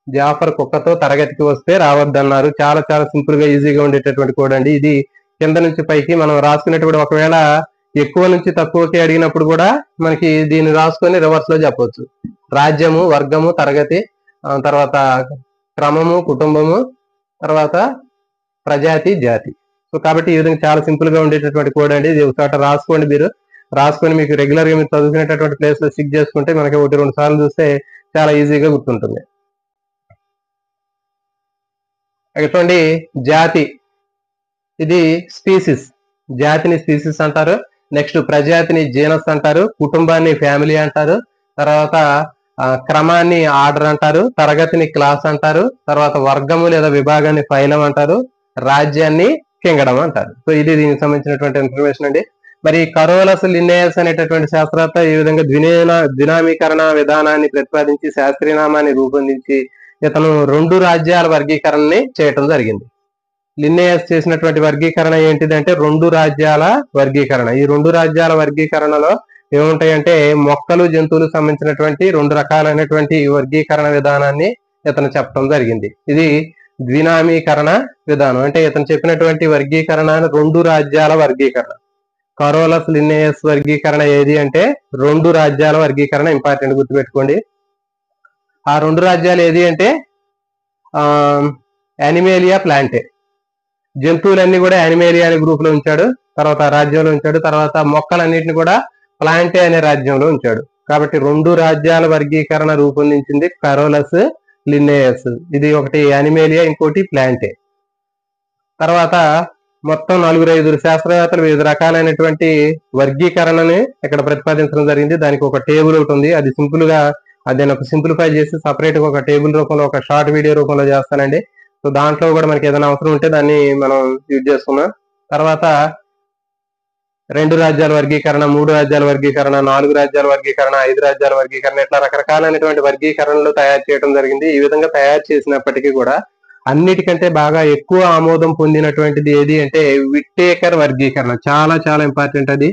జాఫర్ కుక్కతో తరగతికి వస్తే రావద్దన్నారు. చాలా చాలా సింపుల్ గా ఈజీగా ఉండేటటువంటి కోడ్ అండి. ఇది కింద నుంచి పైకి మనం రాసుకునేటప్పుడు ఒకవేళ ఎక్కువ నుంచి తక్కువకి అడిగినప్పుడు కూడా మనకి దీన్ని రాసుకొని రివర్స్ లో చెప్పవచ్చు. రాజ్యము, వర్గము, తరగతి, తర్వాత క్రమము, కుటుంబము, తర్వాత ప్రజాతి, జాతి. సో కాబట్టి ఈ విధంగా చాలా సింపుల్ గా ఉండేటటువంటి కోడ్ అండి. ఇది ఒకసారి రాసుకోండి. మీరు రాసుకొని మీకు రెగ్యులర్ గా మీరు చదువుకునేటటువంటి ప్లేస్ లో స్టిక్ చేసుకుంటే మనకి 1-2 సార్లు చూస్తే చాలా ఈజీగా గుర్తుంటుంది. చూడండి జాతి, ఇది స్పీసిస్. జాతిని స్పీసిస్ అంటారు. నెక్స్ట్ ప్రజాతిని జీనస్ అంటారు. కుటుంబాన్ని ఫ్యామిలీ అంటారు. తర్వాత క్రమాన్ని ఆర్డర్ అంటారు. తరగతిని క్లాస్ అంటారు. తర్వాత వర్గము లేదా విభాగాన్ని ఫైలం అంటారు. రాజ్యాన్ని కింగడమ్ అంటారు. సో ఇది దీనికి సంబంధించినటువంటి ఇన్ఫర్మేషన్ అండి. మరి కరోలస్ లిన్నేయస్ అనేటటువంటి శాస్త్రవేత్త ఈ విధంగా ద్వినామీకరణ విధానాన్ని ప్రతిపాదించి శాస్త్రీయనామాన్ని రూపొందించి ఇతను 2 రాజ్యాల వర్గీకరణని చేయటం జరిగింది. లిన్నేయస్ చేసినటువంటి వర్గీకరణ ఏంటిదంటే 2 రాజ్యాల వర్గీకరణ. ఈ 2 రాజ్యాల వర్గీకరణలో ఏముంటాయంటే మొక్కలు, జంతువులకు సంబంధించినటువంటి 2 రకాలైనటువంటి వర్గీకరణ విధానాన్ని ఇతను చెప్పడం జరిగింది. ఇది ద్వినామీకరణ విధానం. అంటే ఇతను చెప్పినటువంటి వర్గీకరణ 2 రాజ్యాల వర్గీకరణ. కరోలస్ లిన్నేయస్ వర్గీకరణ ఏది అంటే 2 రాజ్యాల వర్గీకరణ. ఇంపార్టెంట్ గుర్తుపెట్టుకోండి. ఆ 2 రాజ్యాలు ఏది అంటే యానిమేలియా, ప్లాంటే. జంతువులన్నీ కూడా యానిమేలియా అనే గ్రూప్ లో ఉంచాడు, తర్వాత రాజ్యంలో ఉంచాడు. తర్వాత మొక్కలన్నింటిని కూడా ప్లాంటే అనే రాజ్యంలో ఉంచాడు. కాబట్టి 2 రాజ్యాల వర్గీకరణ రూపొందించింది కరోలస్ లిన్నేయస్. ఇది ఒకటి యానిమేలియా, ఇంకోటి ప్లాంటే. తర్వాత మొత్తం 4-5 శాస్త్రవేత్తలు వివిధ రకాలైనటువంటి వర్గీకరణని ఇక్కడ ప్రతిపాదించడం జరిగింది. దానికి ఒక టేబుల్ ఒకటి ఉంది. అది సింపుల్ గా నేను ఒక సింప్లిఫై చేసి సపరేట్ గా ఒక టేబుల్ రూపంలో, ఒక షార్ట్ వీడియో రూపంలో చేస్తానండి. సో దాంట్లో కూడా మనకి ఏదైనా అవసరం ఉంటే దాన్ని మనం యూజ్ చేసుకున్నాం. తర్వాత 2 రాజ్యాల వర్గీకరణ, 3 రాజ్యాల వర్గీకరణ, 4 రాజ్యాల వర్గీకరణ, 5 రాజ్యాల వర్గీకరణ, ఇట్లా రకరకాలైనటువంటి వర్గీకరణలు తయారు చేయడం జరిగింది. ఈ విధంగా తయారు చేసినప్పటికీ కూడా అన్నిటికంటే బాగా ఎక్కువ ఆమోదం పొందినటువంటిది ఏది అంటే విట్టేకర్ వర్గీకరణ. చాలా చాలా ఇంపార్టెంట్ అది.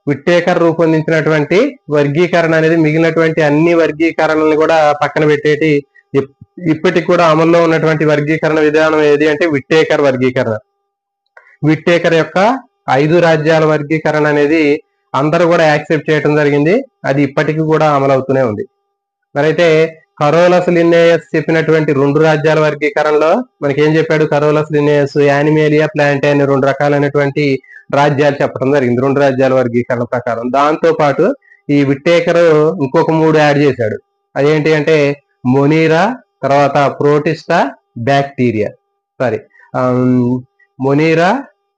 విట్టేకర్ రూపొందించినటువంటి వర్గీకరణ అనేది మిగిలినటువంటి అన్ని వర్గీకరణలను కూడా పక్కన పెట్టేటి ఇప్పటికి కూడా అమల్లో ఉన్నటువంటి వర్గీకరణ విధానం ఏది అంటే విట్టేకర్ వర్గీకరణ. విట్టేకర్ యొక్క 5 రాజ్యాల వర్గీకరణ అనేది అందరూ కూడా యాక్సెప్ట్ చేయడం జరిగింది. అది ఇప్పటికీ కూడా అమలవుతూనే ఉంది. మరైతే కరోలస్ లిన్నేయస్ చెప్పినటువంటి 2 రాజ్యాల వర్గీకరణలో మనకి ఏం చెప్పాడు? కరోలస్ లిన్నేయస్ యానిమేలియా, ప్లాంటే అనే 2 రకాలైనటువంటి రాజ్యాలు చెప్పడం జరిగింది 2 రాజ్యాల వర్గీకరణ ప్రకారం. దాంతో పాటు ఈ విట్టేకర్ ఇంకొక 3 యాడ్ చేశాడు. అదేంటి అంటే మొనీరా, తర్వాత ప్రోటిస్టా, బ్యాక్టీరియా.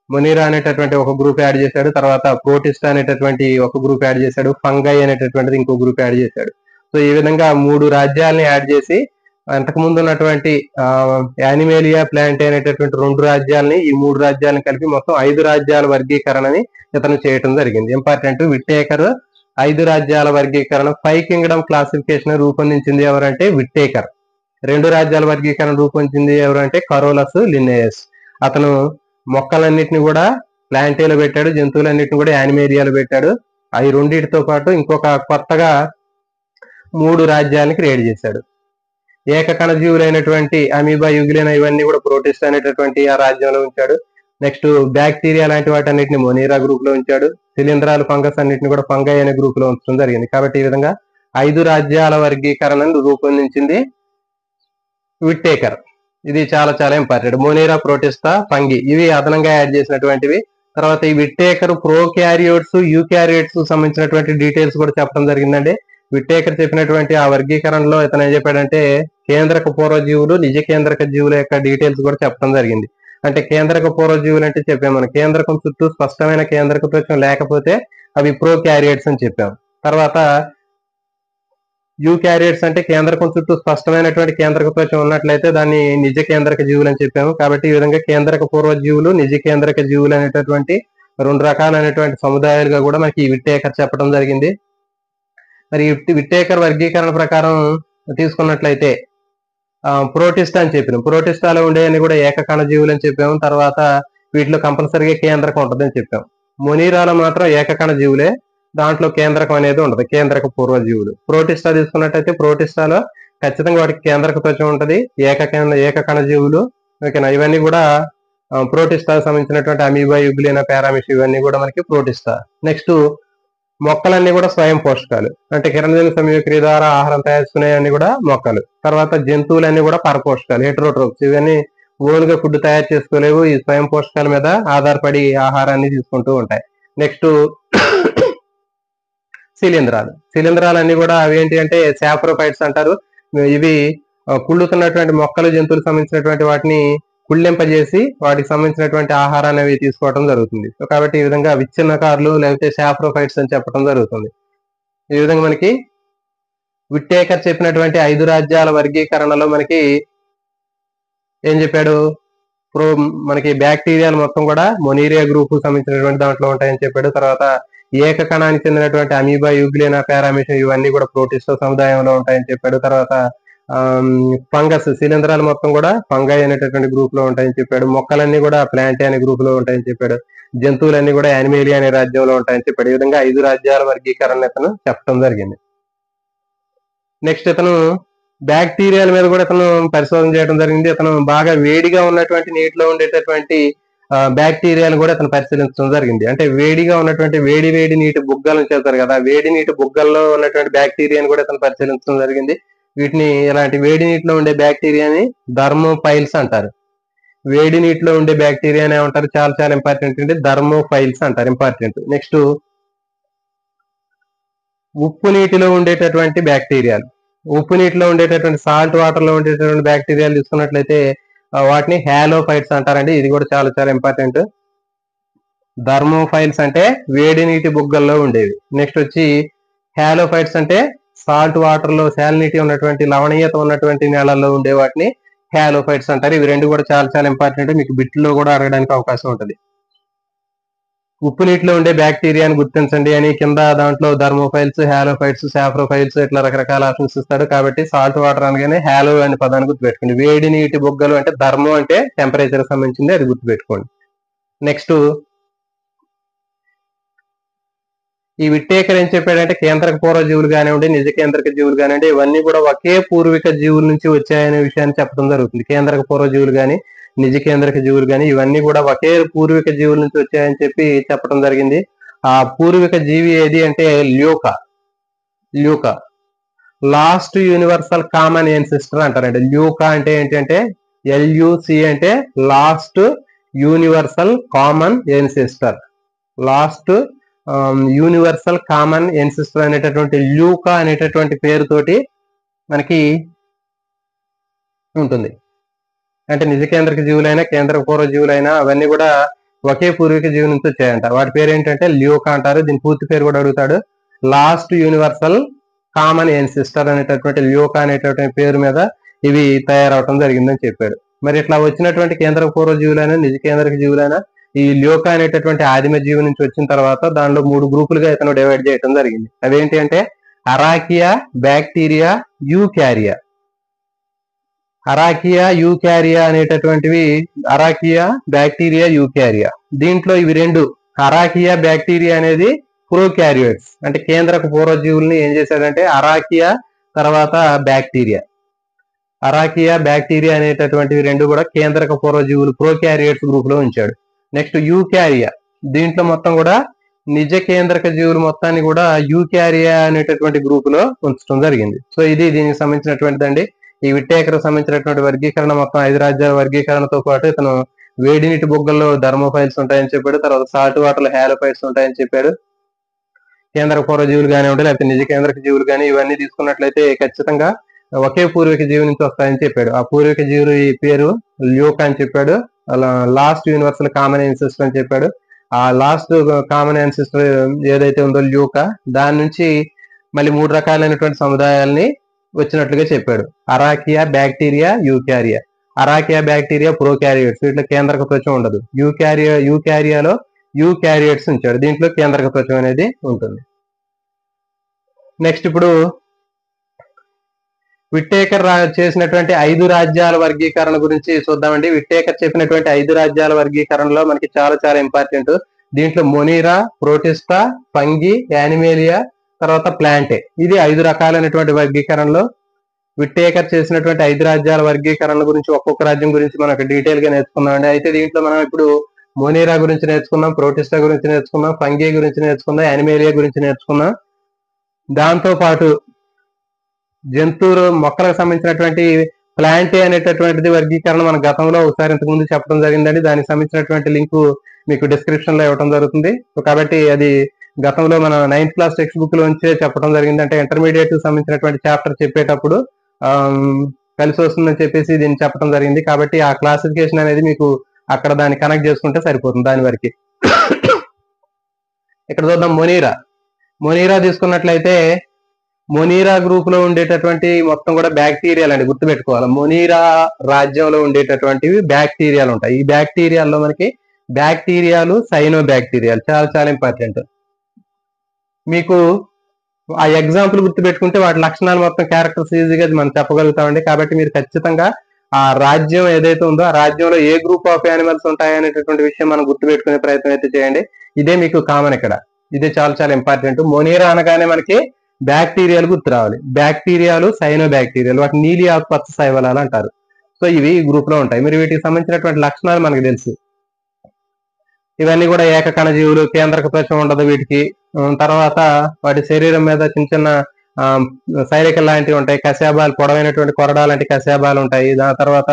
మొనీరా అనేటటువంటి ఒక గ్రూప్ యాడ్ చేశాడు. తర్వాత ప్రోటిస్టా అనేటటువంటి ఒక గ్రూప్ యాడ్ చేశాడు. ఫంగై అనేటటువంటిది ఇంకో గ్రూప్ యాడ్ చేశాడు. సో ఈ విధంగా 3 రాజ్యాలని యాడ్ చేసి అంతకుముందు ఉన్నటువంటి యానిమేలియా, ప్లాంటే అనేటటువంటి 2 రాజ్యాలని, ఈ 3 రాజ్యాలను కలిపి మొత్తం 5 రాజ్యాల వర్గీకరణని ఇతను చేయటం జరిగింది. ఇంపార్టెంట్, విట్టేకర్ 5 రాజ్యాల వర్గీకరణ 5 కింగ్డమ్ క్లాసిఫికేషన్ రూపొందించింది ఎవరంటే విట్టేకర్. 2 రాజ్యాల వర్గీకరణ రూపొందించింది ఎవరంటే కరోలస్ లిన్నేయస్. అతను మొక్కలన్నిటిని కూడా ప్లాంటేలో పెట్టాడు, జంతువులన్నిటిని కూడా యానిమేలియాలో పెట్టాడు. అవి రెండింటితో పాటు ఇంకొక కొత్తగా 3 రాజ్యాలను క్రియేట్ చేశాడు. ఏకకణజీవులైనటువంటి అమీబా, యుగిలినా ఇవన్నీ కూడా ప్రోటిస్ట్ అనేటటువంటి ఆ రాజ్యంలో ఉంచాడు. నెక్స్ట్ బ్యాక్టీరియా లాంటి వాటన్నిటిని మొనీరా గ్రూప్ లో ఉంచాడు. శిలీంధ్రాలు, ఫంగస్ అన్నిటిని కూడా ఫంగై అనే గ్రూప్ లో ఉంచడం జరిగింది. కాబట్టి ఈ విధంగా 5 రాజ్యాల వర్గీకరణను రూపొందించింది విట్టేకర్. ఇది చాలా చాలా ఇంపార్టెంట్. మోనిరా, ప్రోటిస్టా, ఫంగి ఇవి అదనంగా యాడ్ చేసినటువంటివి. తర్వాత ఈ విట్టేకర్ ప్రోకారియోట్స్, యూకారియోట్స్ సంబంధించినటువంటి డీటెయిల్స్ కూడా చెప్పడం జరిగిందండి. విట్టేకర్ చెప్పినటువంటి ఆ వర్గీకరణలో ఇతను ఏం చెప్పాడంటే కేంద్రక పూర్వజీవులు, నిజ కేంద్రక జీవుల యొక్క డీటెయిల్స్ కూడా చెప్పడం జరిగింది. అంటే కేంద్రక పూర్వజీవులు అంటే చెప్పాము మనం, కేంద్రకం చుట్టూ స్పష్టమైన కేంద్రక త్వచం లేకపోతే అవి ప్రోకారియోట్స్ అని చెప్పాము. తర్వాత యూకారియోట్స్ అంటే కేంద్రకం చుట్టూ స్పష్టమైనటువంటి కేంద్రక త్వచం ఉన్నట్లయితే దాన్ని నిజ కేంద్రక జీవులు అని చెప్పాము. కాబట్టి ఈ విధంగా కేంద్రక పూర్వజీవులు, నిజ కేంద్రక జీవులు అనేటటువంటి రెండు రకాలైనటువంటి సముదాయాలుగా కూడా మనకి ఈ విట్టేకర్ చెప్పడం జరిగింది. మరి విట్టేకర్ వర్గీకరణ ప్రకారం తీసుకున్నట్లయితే ప్రోటిస్టా అని చెప్పినాం. ప్రోటిస్టాలో ఉండేవన్నీ కూడా ఏకకణ జీవులు అని చెప్పాము. తర్వాత వీటిలో కంపల్సరీగా కేంద్రకం ఉంటుందని చెప్పాం. మొనీరాలో మాత్రం ఏకకణ జీవులే, దాంట్లో కేంద్రకం అనేది ఉండదు, కేంద్రక పూర్వజీవులు. ప్రోటిస్టా తీసుకున్నట్టయితే ప్రోటిస్టాలో ఖచ్చితంగా వాటికి కేంద్రక త్వచం ఉంటుంది, ఏకకణ జీవులు. ఓకేనా, ఇవన్నీ కూడా ప్రోటిస్టాకు సంబంధించినటువంటి అమీబా, యుగ్లినా, పారామిష్ ఇవన్నీ కూడా మనకి ప్రోటిస్టా. నెక్స్ట్ మొక్కలన్నీ కూడా స్వయం పోషకాలు, అంటే కిరణజన్య సంయోక్రియ ద్వారా ఆహారం తయారు చేసుకునేవన్నీ కూడా మొక్కలు. తర్వాత జంతువులన్నీ కూడా పరపోషకాలు, హెటరోట్రోప్స్. ఇవన్నీ ఓన్గా ఫుడ్ తయారు చేసుకోలేవు, ఈ స్వయం పోషకాల మీద ఆధారపడి ఆహారాన్ని తీసుకుంటూ ఉంటాయి. నెక్స్ట్ శిలీంధ్రాలు. శిలీంధ్రాలన్నీ కూడా అవి ఏంటి అంటే సాప్రోఫైట్స్ అంటారు. ఇవి కుళ్ళుతున్నటువంటి మొక్కలు, జంతువులకు సంబంధించినటువంటి వాటిని కుళ్ళింపజేసి వాటికి సంబంధించినటువంటి ఆహారాన్ని అవి తీసుకోవడం జరుగుతుంది. సో కాబట్టి ఈ విధంగా విచ్ఛిన్నకారులు లేకపోతే సాప్రోఫైట్స్ అని చెప్పడం జరుగుతుంది. ఈ విధంగా మనకి విట్టేకర్ చెప్పినటువంటి 5 రాజ్యాల వర్గీకరణలో మనకి ఏం చెప్పాడు, మనకి బ్యాక్టీరియాలు మొత్తం కూడా మొనీరియా గ్రూప్ సంబంధించినటువంటి దాంట్లో ఉంటాయని చెప్పాడు. తర్వాత ఏకకణానికి చెందినటువంటి అమీబా, యూగ్లినా, పారామిషం ఇవన్నీ కూడా ప్రోటిస్టా సముదాయంలో ఉంటాయని చెప్పాడు. తర్వాత ఫంగస్, శిలీంధ్రాలు మొత్తం కూడా ఫంగై అనేటటువంటి గ్రూప్ లో ఉంటాయని చెప్పాడు. మొక్కలన్నీ కూడా ప్లాంటే అనే గ్రూప్ లో ఉంటాయని చెప్పాడు. జంతువులన్నీ కూడా యానిమేలియా అనే రాజ్యంలో ఉంటాయని చెప్పాడు. ఈ విధంగా 5 రాజ్యాల వర్గీకరణ ఇతను చెప్పడం జరిగింది. నెక్స్ట్ ఇతను బ్యాక్టీరియాల మీద కూడా ఇతను పరిశోధన చేయడం జరిగింది. ఇతను బాగా వేడిగా ఉన్నటువంటి నీటిలో ఉండేటటువంటి బ్యాక్టీరియాలు కూడా ఇతను పరిశీలించడం జరిగింది. అంటే వేడిగా ఉన్నటువంటి వేడి నీటి బుగ్గలను చెప్తారు కదా, వేడి నీటి బుగ్గల్లో ఉన్నటువంటి బ్యాక్టీరియాని కూడా ఇతను పరిశీలించడం జరిగింది. వీటిని ఇలాంటి వేడి నీటిలో ఉండే బ్యాక్టీరియాని థర్మోఫైల్స్ అంటారు. వేడి నీటిలో ఉండే బ్యాక్టీరియాని ఏమంటారు, చాలా చాలా ఇంపార్టెంట్ అండి, థర్మోఫైల్స్ అంటారు, ఇంపార్టెంట్. నెక్స్ట్ ఉప్పు నీటిలో ఉండేటటువంటి బ్యాక్టీరియాలు, ఉప్పు నీటిలో ఉండేటటువంటి సాల్ట్ వాటర్ లో ఉండేటటువంటి బ్యాక్టీరియాలు తీసుకున్నట్లయితే వాటిని హ్యాలోఫైట్స్ అంటారండి. ఇది కూడా చాలా చాలా ఇంపార్టెంట్. థర్మోఫైల్స్ అంటే వేడి నీటి బుగ్గల్లో ఉండేవి. నెక్స్ట్ వచ్చి హ్యాలోఫైట్స్ అంటే సాల్ట్ వాటర్ లో శాలినిటీ ఉన్నటువంటి, లవణీయత ఉన్నటువంటి నేలల్లో ఉండే వాటిని హ్యాలోఫైట్స్ అంటారు. ఇవి రెండు కూడా చాలా చాలా ఇంపార్టెంట్, మీకు బిట్లో కూడా అడగడానికి అవకాశం ఉంటుంది. ఉప్పు నీటిలో ఉండే బ్యాక్టీరియాని గుర్తించండి అని కింద దాంట్లో థర్మోఫైల్స్, హ్యాలోఫైట్స్, సాఫ్రోఫైల్స్ ఇట్లా రకరకాల ఆప్షన్స్ ఇస్తాడు. కాబట్టి సాల్ట్ వాటర్ అనగానే హ్యాలో అనే పదాన్ని గుర్తుపెట్టుకోండి. వేడి నీటి బుగ్గలు అంటే థర్మో అంటే టెంపరేచర్ సంబంధించింది, అది గుర్తుపెట్టుకోండి. నెక్స్ట్ ఈ విట్టేకర్ ఏం చెప్పాడంటే కేంద్రక పూర్వ జీవులు కానివ్వండి, నిజ కేంద్రక జీవులు కానివ్వండి, ఇవన్నీ కూడా ఒకే పూర్వీక జీవుల నుంచి వచ్చాయనే విషయాన్ని చెప్పడం జరుగుతుంది. కేంద్రక పూర్వ జీవులు కానీ, నిజ కేంద్రక జీవులు కానీ ఇవన్నీ కూడా ఒకే పూర్వీక జీవుల నుంచి వచ్చాయని చెప్పి చెప్పడం జరిగింది. ఆ పూర్వీక జీవి ఏది అంటే LUCA, last universal common ancestor అంటారండి. ల్యూకా అంటే ఏంటంటే LUC అంటే last universal common ancestor, last universal common ancestor అనేటటువంటి ల్యూకా అనేటటువంటి పేరుతోటి మనకి ఉంటుంది. అంటే నిజ కేంద్రక జీవులైనా కేంద్రక పూర్వ జీవులైనా అవన్నీ కూడా ఒకే పూర్వీక జీవి నుంచి వచ్చాయంట. వాటి పేరు ఏంటంటే ల్యూకా అంటారు. దీని పూర్తి పేరు కూడా అడుగుతాడు. లాస్ట్ యూనివర్సల్ కామన్ ఎన్సిస్టర్ అనేటటువంటి ల్యూకా అనేటటువంటి పేరు మీద ఇవి తయారవటం జరిగిందని చెప్పాడు. మరి ఇట్లా వచ్చినటువంటి కేంద్రక పూర్వ జీవులైనా నిజ కేంద్రక జీవులైనా ఈ ల్యూకా అనేటటువంటి ఆదిమ జీవి నుంచి వచ్చిన తర్వాత దానిలో 3 గ్రూపులుగా ఇతను డివైడ్ చేయడం జరిగింది. అవేంటి అంటే అరాకియా, బ్యాక్టీరియా, యూకారియా. అరాకియా, యూకారియా అనేటటువంటివి అరాకియా, బ్యాక్టీరియా, యూకారియా. దీంట్లో ఇవి రెండు, అరాకియా, బ్యాక్టీరియా అనేది ప్రోకారియోట్స్ అంటే కేంద్రక పూర్వ జీవుల్ని ఏం చేశాడంటే అరాకియా తర్వాత బ్యాక్టీరియా, అరాకియా, బ్యాక్టీరియా అనేటటువంటివి రెండు కూడా కేంద్రక పూర్వ జీవులు ప్రోకారియోట్స్ గ్రూప్ లో ఉంచాడు. నెక్స్ట్ యూకారియా, దీంట్లో మొత్తం కూడా నిజ కేంద్రక జీవులు మొత్తాన్ని కూడా యూకారియా అనేటటువంటి గ్రూప్ లో ఉంచడం జరిగింది. సో ఇది దీనికి సంబంధించినటువంటిదండి. ఈ విట్టేకర్ సంబంధించినటువంటి వర్గీకరణ మొత్తం 5 రాజ్యాల వర్గీకరణతో పాటు ఇతను వేడి నీటి బొగ్గల్లో థర్మోఫైల్స్ ఉంటాయని చెప్పాడు. తర్వాత సాల్ట్ వాటర్ లో హ్యాలోఫైట్స్ ఉంటాయని చెప్పాడు. కేంద్రక పూర్వ జీవులు కానివ్వండి లేకపోతే నిజ కేంద్రక జీవులు కానీ ఇవన్నీ తీసుకున్నట్లయితే ఖచ్చితంగా ఒకే పూర్వీక జీవి నుంచి వస్తాయని చెప్పాడు. ఆ పూర్వీక జీవులు ఈ పేరు ల్యూకా అని చెప్పాడు. అలా లాస్ట్ యూనివర్సల్ కామన్ యాన్సిస్టర్ అని చెప్పాడు. ఆ లాస్ట్ కామన్ యాన్సిస్టర్ ఏదైతే ఉందో ల్యూకా, దాని నుంచి మళ్ళీ 3 రకాలైనటువంటి సముదాయాల్ని వచ్చినట్లుగా చెప్పాడు. అరాకియా, బ్యాక్టీరియా, యూకారియా. అరాకియా బ్యాక్టీరియా ప్రోకారియోట్స్, వీటిలో కేంద్రక త్వచం ఉండదు. యూకారియాలో యూకారియోట్స్ ఉంచాడు, దీంట్లో కేంద్రక త్వచం అనేది ఉంటుంది. నెక్స్ట్ ఇప్పుడు విట్టేకర్ చేసినటువంటి 5 రాజ్యాల వర్గీకరణ గురించి చూద్దామండి. విట్టేకర్ చెప్పినటువంటి 5 రాజ్యాల వర్గీకరణలో మనకి చాలా చాలా ఇంపార్టెంట్. దీంట్లో మొనీరా, ప్రోటిస్టా, ఫంగి, యానిమేలియా, తర్వాత ప్లాంటే, ఇది 5 రకాలైనటువంటి వర్గీకరణలో విట్టేకర్ చేసినటువంటి 5 రాజ్యాల వర్గీకరణ గురించి ఒక్కొక్క రాజ్యం గురించి మనకు డీటెయిల్ గా నేర్చుకున్నామండి. అయితే దీంట్లో మనం ఇప్పుడు మొనీరా గురించి నేర్చుకున్నాం, ప్రోటిస్టా గురించి నేర్చుకున్నాం, ఫంగి గురించి నేర్చుకున్నాం, యానిమేలియా గురించి నేర్చుకున్నాం. దాంతో పాటు జంతువులు మొక్కలకు సంబంధించినటువంటి ప్లాంటే అనేటటువంటిది వర్గీకరణ మన గతంలో ఒకసారి ఇంతకుముందు చెప్పడం జరిగిందండి. దానికి సంబంధించినటువంటి లింక్ మీకు డిస్క్రిప్షన్ లో ఇవ్వడం జరుగుతుంది. సో కాబట్టి అది గతంలో మన 9th క్లాస్ టెక్స్ట్ బుక్ లోంచే చెప్పడం జరిగింది. అంటే ఇంటర్మీడియట్ సంబంధించినటువంటి చాప్టర్ చెప్పేటప్పుడు కలిసి వస్తుందని చెప్పేసి దీన్ని చెప్పడం జరిగింది. కాబట్టి ఆ క్లాసిఫికేషన్ అనేది మీకు అక్కడ దాన్ని కనెక్ట్ చేసుకుంటే సరిపోతుంది దాని వరకు. ఇక్కడ చూద్దాం మొనీరా తీసుకున్నట్లయితే మొనీరా గ్రూప్ లో ఉండేటటువంటి మొత్తం కూడా బ్యాక్టీరియాలు అండి, గుర్తుపెట్టుకోవాలి. మొనీరా రాజ్యంలో ఉండేటటువంటివి బ్యాక్టీరియాలు ఉంటాయి. ఈ బ్యాక్టీరియాల్లో మనకి బ్యాక్టీరియాలు, సైనో బ్యాక్టీరియాలు చాలా చాలా ఇంపార్టెంట్. మీకు ఆ ఎగ్జాంపుల్ గుర్తుపెట్టుకుంటే వాటి లక్షణాలు మొత్తం క్యారెక్టర్స్ ఈజీగా మనం చెప్పగలుగుతామండి. కాబట్టి మీరు ఖచ్చితంగా ఆ రాజ్యం ఏదైతే ఉందో ఆ రాజ్యంలో ఏ గ్రూప్ ఆఫ్ యానిమల్స్ ఉంటాయి అనేటటువంటి విషయం మనం గుర్తుపెట్టుకునే ప్రయత్నం అయితే చేయండి. ఇదే మీకు కామన్ ఇక్కడ, ఇదే చాలా చాలా ఇంపార్టెంట్. మొనీరా అనగానే మనకి బ్యాక్టీరియాలు గుర్తు రావాలి. బ్యాక్టీరియాలు, సైనో బ్యాక్టీరియాలు, వాటి నీలి ఆకుపచ్చ శైవలాలు అంటారు. సో ఇవి ఈ గ్రూప్ లో ఉంటాయి. మరి వీటికి సంబంధించినటువంటి లక్షణాలు మనకు తెలుసు. ఇవన్నీ కూడా ఏకకణ జీవులు, కేంద్రక త్వచం ఉండదు వీటికి. తర్వాత వాటి శరీరం మీద చిన్న చిన్న సైరికల్ లాంటివి ఉంటాయి, కశాబాలు, పొడవైనటువంటి కొరడా లాంటి కశాబాలు ఉంటాయి. దాని తర్వాత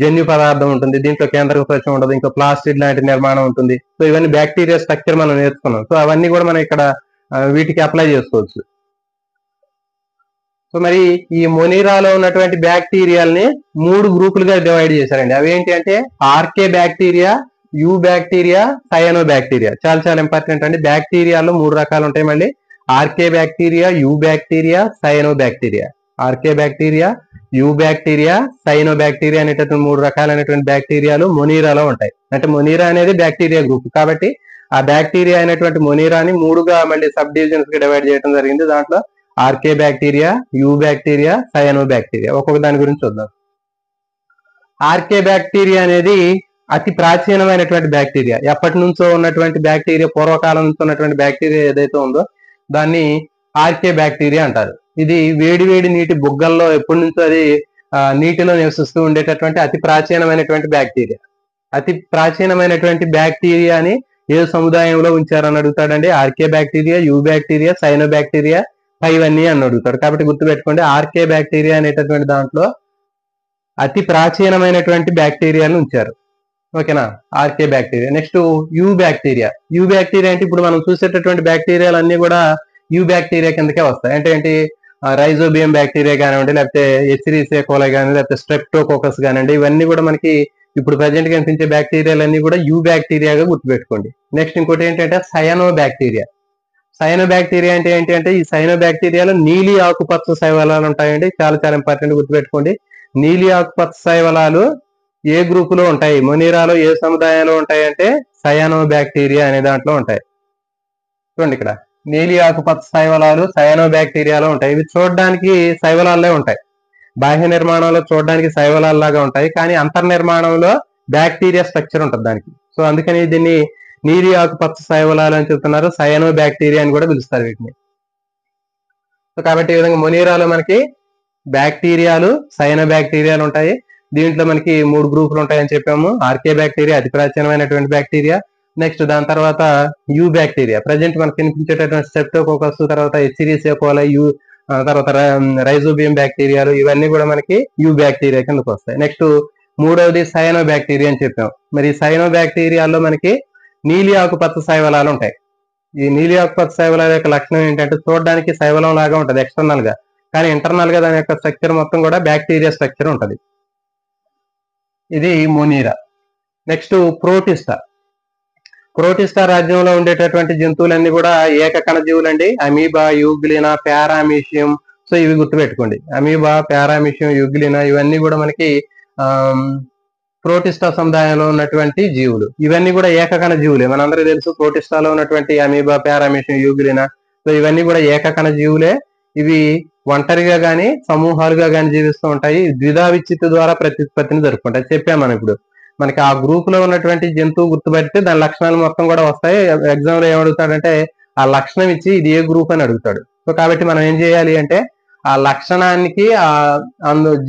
జన్యు పదార్థం ఉంటుంది, దీంట్లో కేంద్రక త్వచం ఉండదు. ఇంకా ప్లాస్టిడ్ లాంటి నిర్మాణం ఉంటుంది. సో ఇవన్నీ బ్యాక్టీరియా స్ట్రక్చర్ మనం నేర్చుకున్నాం. సో అవన్నీ కూడా మనం ఇక్కడ వీటికి అప్లై చేసుకోవచ్చు. సో మరి ఈ మొనీరాలో ఉన్నటువంటి బ్యాక్టీరియాల్ని 3 గ్రూపులుగా డివైడ్ చేశారండి. అవి ఏంటి అంటే archaebacteria, eubacteria, cyanobacteria. చాలా చాలా ఇంపార్టెంట్ అండి. బ్యాక్టీరియాలో 3 రకాలు ఉంటాయి మళ్ళీ. Archaebacteria, eubacteria, cyanobacteria. Archaebacteria, eubacteria, cyanobacteria అనేటటువంటి 3 రకాలైనటువంటి బ్యాక్టీరియాలు మొనీరాలో ఉంటాయి. అంటే మొనీరా అనేది బ్యాక్టీరియా గ్రూప్ కాబట్టి ఆ బ్యాక్టీరియా అయినటువంటి మొనీరాని 3గా మళ్ళీ సబ్ డివిజన్స్ గా డివైడ్ చేయడం జరిగింది. దాంట్లో archaebacteria, eubacteria, cyanobacteria. ఒక్కొక్క దాని గురించి చూద్దాం. ఆర్కే బ్యాక్టీరియా అనేది అతి ప్రాచీనమైనటువంటి బ్యాక్టీరియా. ఎప్పటి నుంచో ఉన్నటువంటి బ్యాక్టీరియా, పూర్వకాలం నుంచి ఉన్నటువంటి బ్యాక్టీరియా ఏదైతే ఉందో దాన్ని ఆర్కే బ్యాక్టీరియా అంటారు. ఇది వేడి వేడి నీటి బుగ్గల్లో ఎప్పటి నుంచో అది నీటిలో నివసిస్తూ ఉండేటటువంటి అతి ప్రాచీనమైనటువంటి బ్యాక్టీరియా. అతి ప్రాచీనమైనటువంటి బ్యాక్టీరియాని ఏ సముదాయంలో ఉంచారని అడుగుతాడండి. Archaebacteria, eubacteria, cyanobacteria, ఇవన్నీ అని అడుగుతాడు. కాబట్టి గుర్తుపెట్టుకోండి, ఆర్కే బ్యాక్టీరియా అనేటటువంటి దాంట్లో అతి ప్రాచీనమైనటువంటి బ్యాక్టీరియాను ఉంచారు. ఓకేనా, archaebacteria. Next eubacteria. Eubacteria అంటే ఇప్పుడు మనం చూసేటటువంటి బ్యాక్టీరియాలు అన్ని కూడా యూ బ్యాక్టీరియా కిందకే వస్తాయి. అంటే ఏంటి, రైజోబియం బ్యాక్టీరియా కానివ్వండి, లేకపోతే ఎచ్రీసియా కోలై కానివ్వండి, లేకపోతే స్ట్రెప్టోకోకస్ కానివ్వండి, ఇవన్నీ కూడా మనకి ఇప్పుడు ప్రజెంట్ కనిపించే బ్యాక్టీరియాలు అన్ని కూడా యూ బ్యాక్టీరియాగా గుర్తుపెట్టుకోండి. నెక్స్ట్ ఇంకోటి ఏంటంటే సయానో బ్యాక్టీరియా. సైనో బ్యాక్టీరియా అంటే ఏంటి అంటే ఈ సైనో బ్యాక్టీరియాలో నీలి ఆకుపచ్చ శైవలాలు ఉంటాయండి. చాలా చాలా ఇంపార్టెంట్, గుర్తుపెట్టుకోండి. నీలి ఆకుపచ్చ శైవలాలు ఏ గ్రూపులో ఉంటాయి, మొనీరాలో ఏ సముదాయంలో ఉంటాయి అంటే సయానో బ్యాక్టీరియా అనే దాంట్లో ఉంటాయి. చూడండి, ఇక్కడ నీలి ఆకుపచ్చ శైవలాలు సయానో బ్యాక్టీరియాలో ఉంటాయి. ఇవి చూడడానికి శైవలాలే ఉంటాయి. బాహ్య నిర్మాణంలో చూడడానికి శైవలాల్లాగా ఉంటాయి, కానీ అంతర్నిర్మాణంలో బ్యాక్టీరియా స్ట్రక్చర్ ఉంటుంది దానికి. సో అందుకని దీన్ని నీలి ఆకుపచ్చ శైవలాలు అని చెప్తున్నారు. సయానో బ్యాక్టీరియా అని కూడా పిలుస్తారు వీటిని. సో కాబట్టి ఈ విధంగా మొనీరాలో మనకి బ్యాక్టీరియాలు, సైనో బ్యాక్టీరియాలు ఉంటాయి. దీంట్లో మనకి 3 గ్రూపులు ఉంటాయని చెప్పాము. ఆర్కే బ్యాక్టీరియా అతి ప్రాచీనమైనటువంటి బ్యాక్టీరియా. నెక్స్ట్ దాని తర్వాత యూ బ్యాక్టీరియా, ప్రజెంట్ మనకి కనిపించేటటువంటి స్ట్రెప్టోకోకస్, తర్వాత ఎచ్రీసియా కోలై, తర్వాత రైజోబియం బ్యాక్టీరియాలు, ఇవన్నీ కూడా మనకి యూ బ్యాక్టీరియా కిందకు వస్తాయి. నెక్స్ట్ మూడవది సైనో బ్యాక్టీరియా అని చెప్పాం. మరి సైనో బ్యాక్టీరియాల్లో మనకి నీలి ఆకుపచ్చ శైవలాలు ఉంటాయి. ఈ నీలి ఆకుపచ్చ శైవలాల యొక్క లక్షణం ఏంటంటే చూడడానికి శైవలం లాగా ఉంటది ఎక్స్టర్నల్ గా, కానీ ఇంటర్నల్ గా దాని యొక్క స్ట్రక్చర్ మొత్తం కూడా బ్యాక్టీరియా స్ట్రక్చర్ ఉంటది. ఇది మొనీరా. Next Protista. ప్రోటిస్టా రాజ్యంలో ఉండేటటువంటి జంతువులన్నీ కూడా ఏకకణ జీవులండి. Amoeba, euglena, paramecium. సో ఇవి గుర్తుపెట్టుకోండి. అమీబా, పారామీషియం, యూగ్లినా ఇవన్నీ కూడా మనకి ప్రోటిస్టా సముదాయంలో ఉన్నటువంటి జీవులు. ఇవన్నీ కూడా ఏకకణ జీవులే. మనందరికీ తెలుసు ప్రోటిస్టాలో ఉన్నటువంటి అమీబా, పారామీషియం, యూగ్లినా. సో ఇవన్నీ కూడా ఏకకణ జీవులే. ఇవి ఒంటరిగా గాని సమూహాలుగా గాని జీవిస్తూ ఉంటాయి. ద్విధా విచ్చిత్తు ద్వారా ప్రత్యుత్పత్తిని జరుపుకుంటాయి. చెప్పాము మనం ఇప్పుడు. మనకి ఆ గ్రూప్ లో ఉన్నటువంటి జంతువు గుర్తుపడితే దాని లక్షణాలు మొత్తం కూడా వస్తాయి. ఎగ్జామ్ లో ఏమడుగుతాడంటే ఆ లక్షణం ఇచ్చి ఇది ఏ గ్రూప్ అని అడుగుతాడు. సో కాబట్టి మనం ఏం చేయాలి అంటే ఆ లక్షణానికి ఆ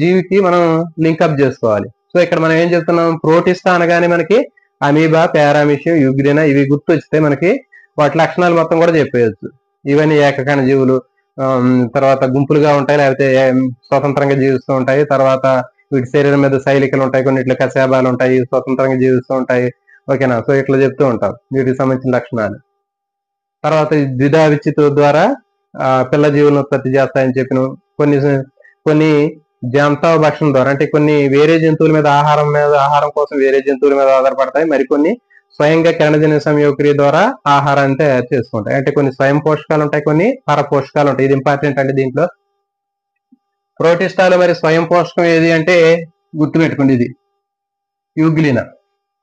జీవికి మనం లింకప్ చేసుకోవాలి. సో ఇక్కడ మనం ఏం చెప్తున్నాం, ప్రోటిస్టా అనగానే మనకి అమీబా, పారామీషియం, యూగ్లినా ఇవి గుర్తు వస్తే మనకి వాటి లక్షణాలు మొత్తం కూడా చెప్పేయచ్చు. ఇవన్నీ ఏకకణ జీవులు, తర్వాత గుంపులుగా ఉంటాయి, లేకపోతే స్వతంత్రంగా జీవిస్తూ ఉంటాయి. తర్వాత వీటి శరీరం మీద శైలికలు ఉంటాయి, కొన్నిట్లో కశాబాలు ఉంటాయి, స్వతంత్రంగా జీవిస్తూ ఉంటాయి. ఓకేనా? సో ఇట్లా చెప్తూ ఉంటాం వీటికి సంబంధించిన లక్షణాలు. తర్వాత ద్విధా విచ్చిత్తు ద్వారా పిల్ల జీవులను ఉత్పత్తి చేస్తాయని చెప్పిన కొన్ని జంతవ భక్షణ ద్వారా, అంటే కొన్ని వేరే జంతువుల మీద ఆహారం కోసం వేరే జంతువుల మీద ఆధారపడతాయి. మరికొన్ని స్వయంగా కిరణజన్య సంయోగక్రియ ద్వారా ఆహారాన్ని తయారు చేసుకుంటాయి. అంటే కొన్ని స్వయం పోషకాలు ఉంటాయి, కొన్ని పరపోషకాలు ఉంటాయి. ఇది ఇంపార్టెంట్ అండి దీంట్లో. ప్రోటిస్టాలో మరి స్వయం పోషకం ఏది అంటే గుర్తుపెట్టుకోండి, ఇది యూగ్లినా.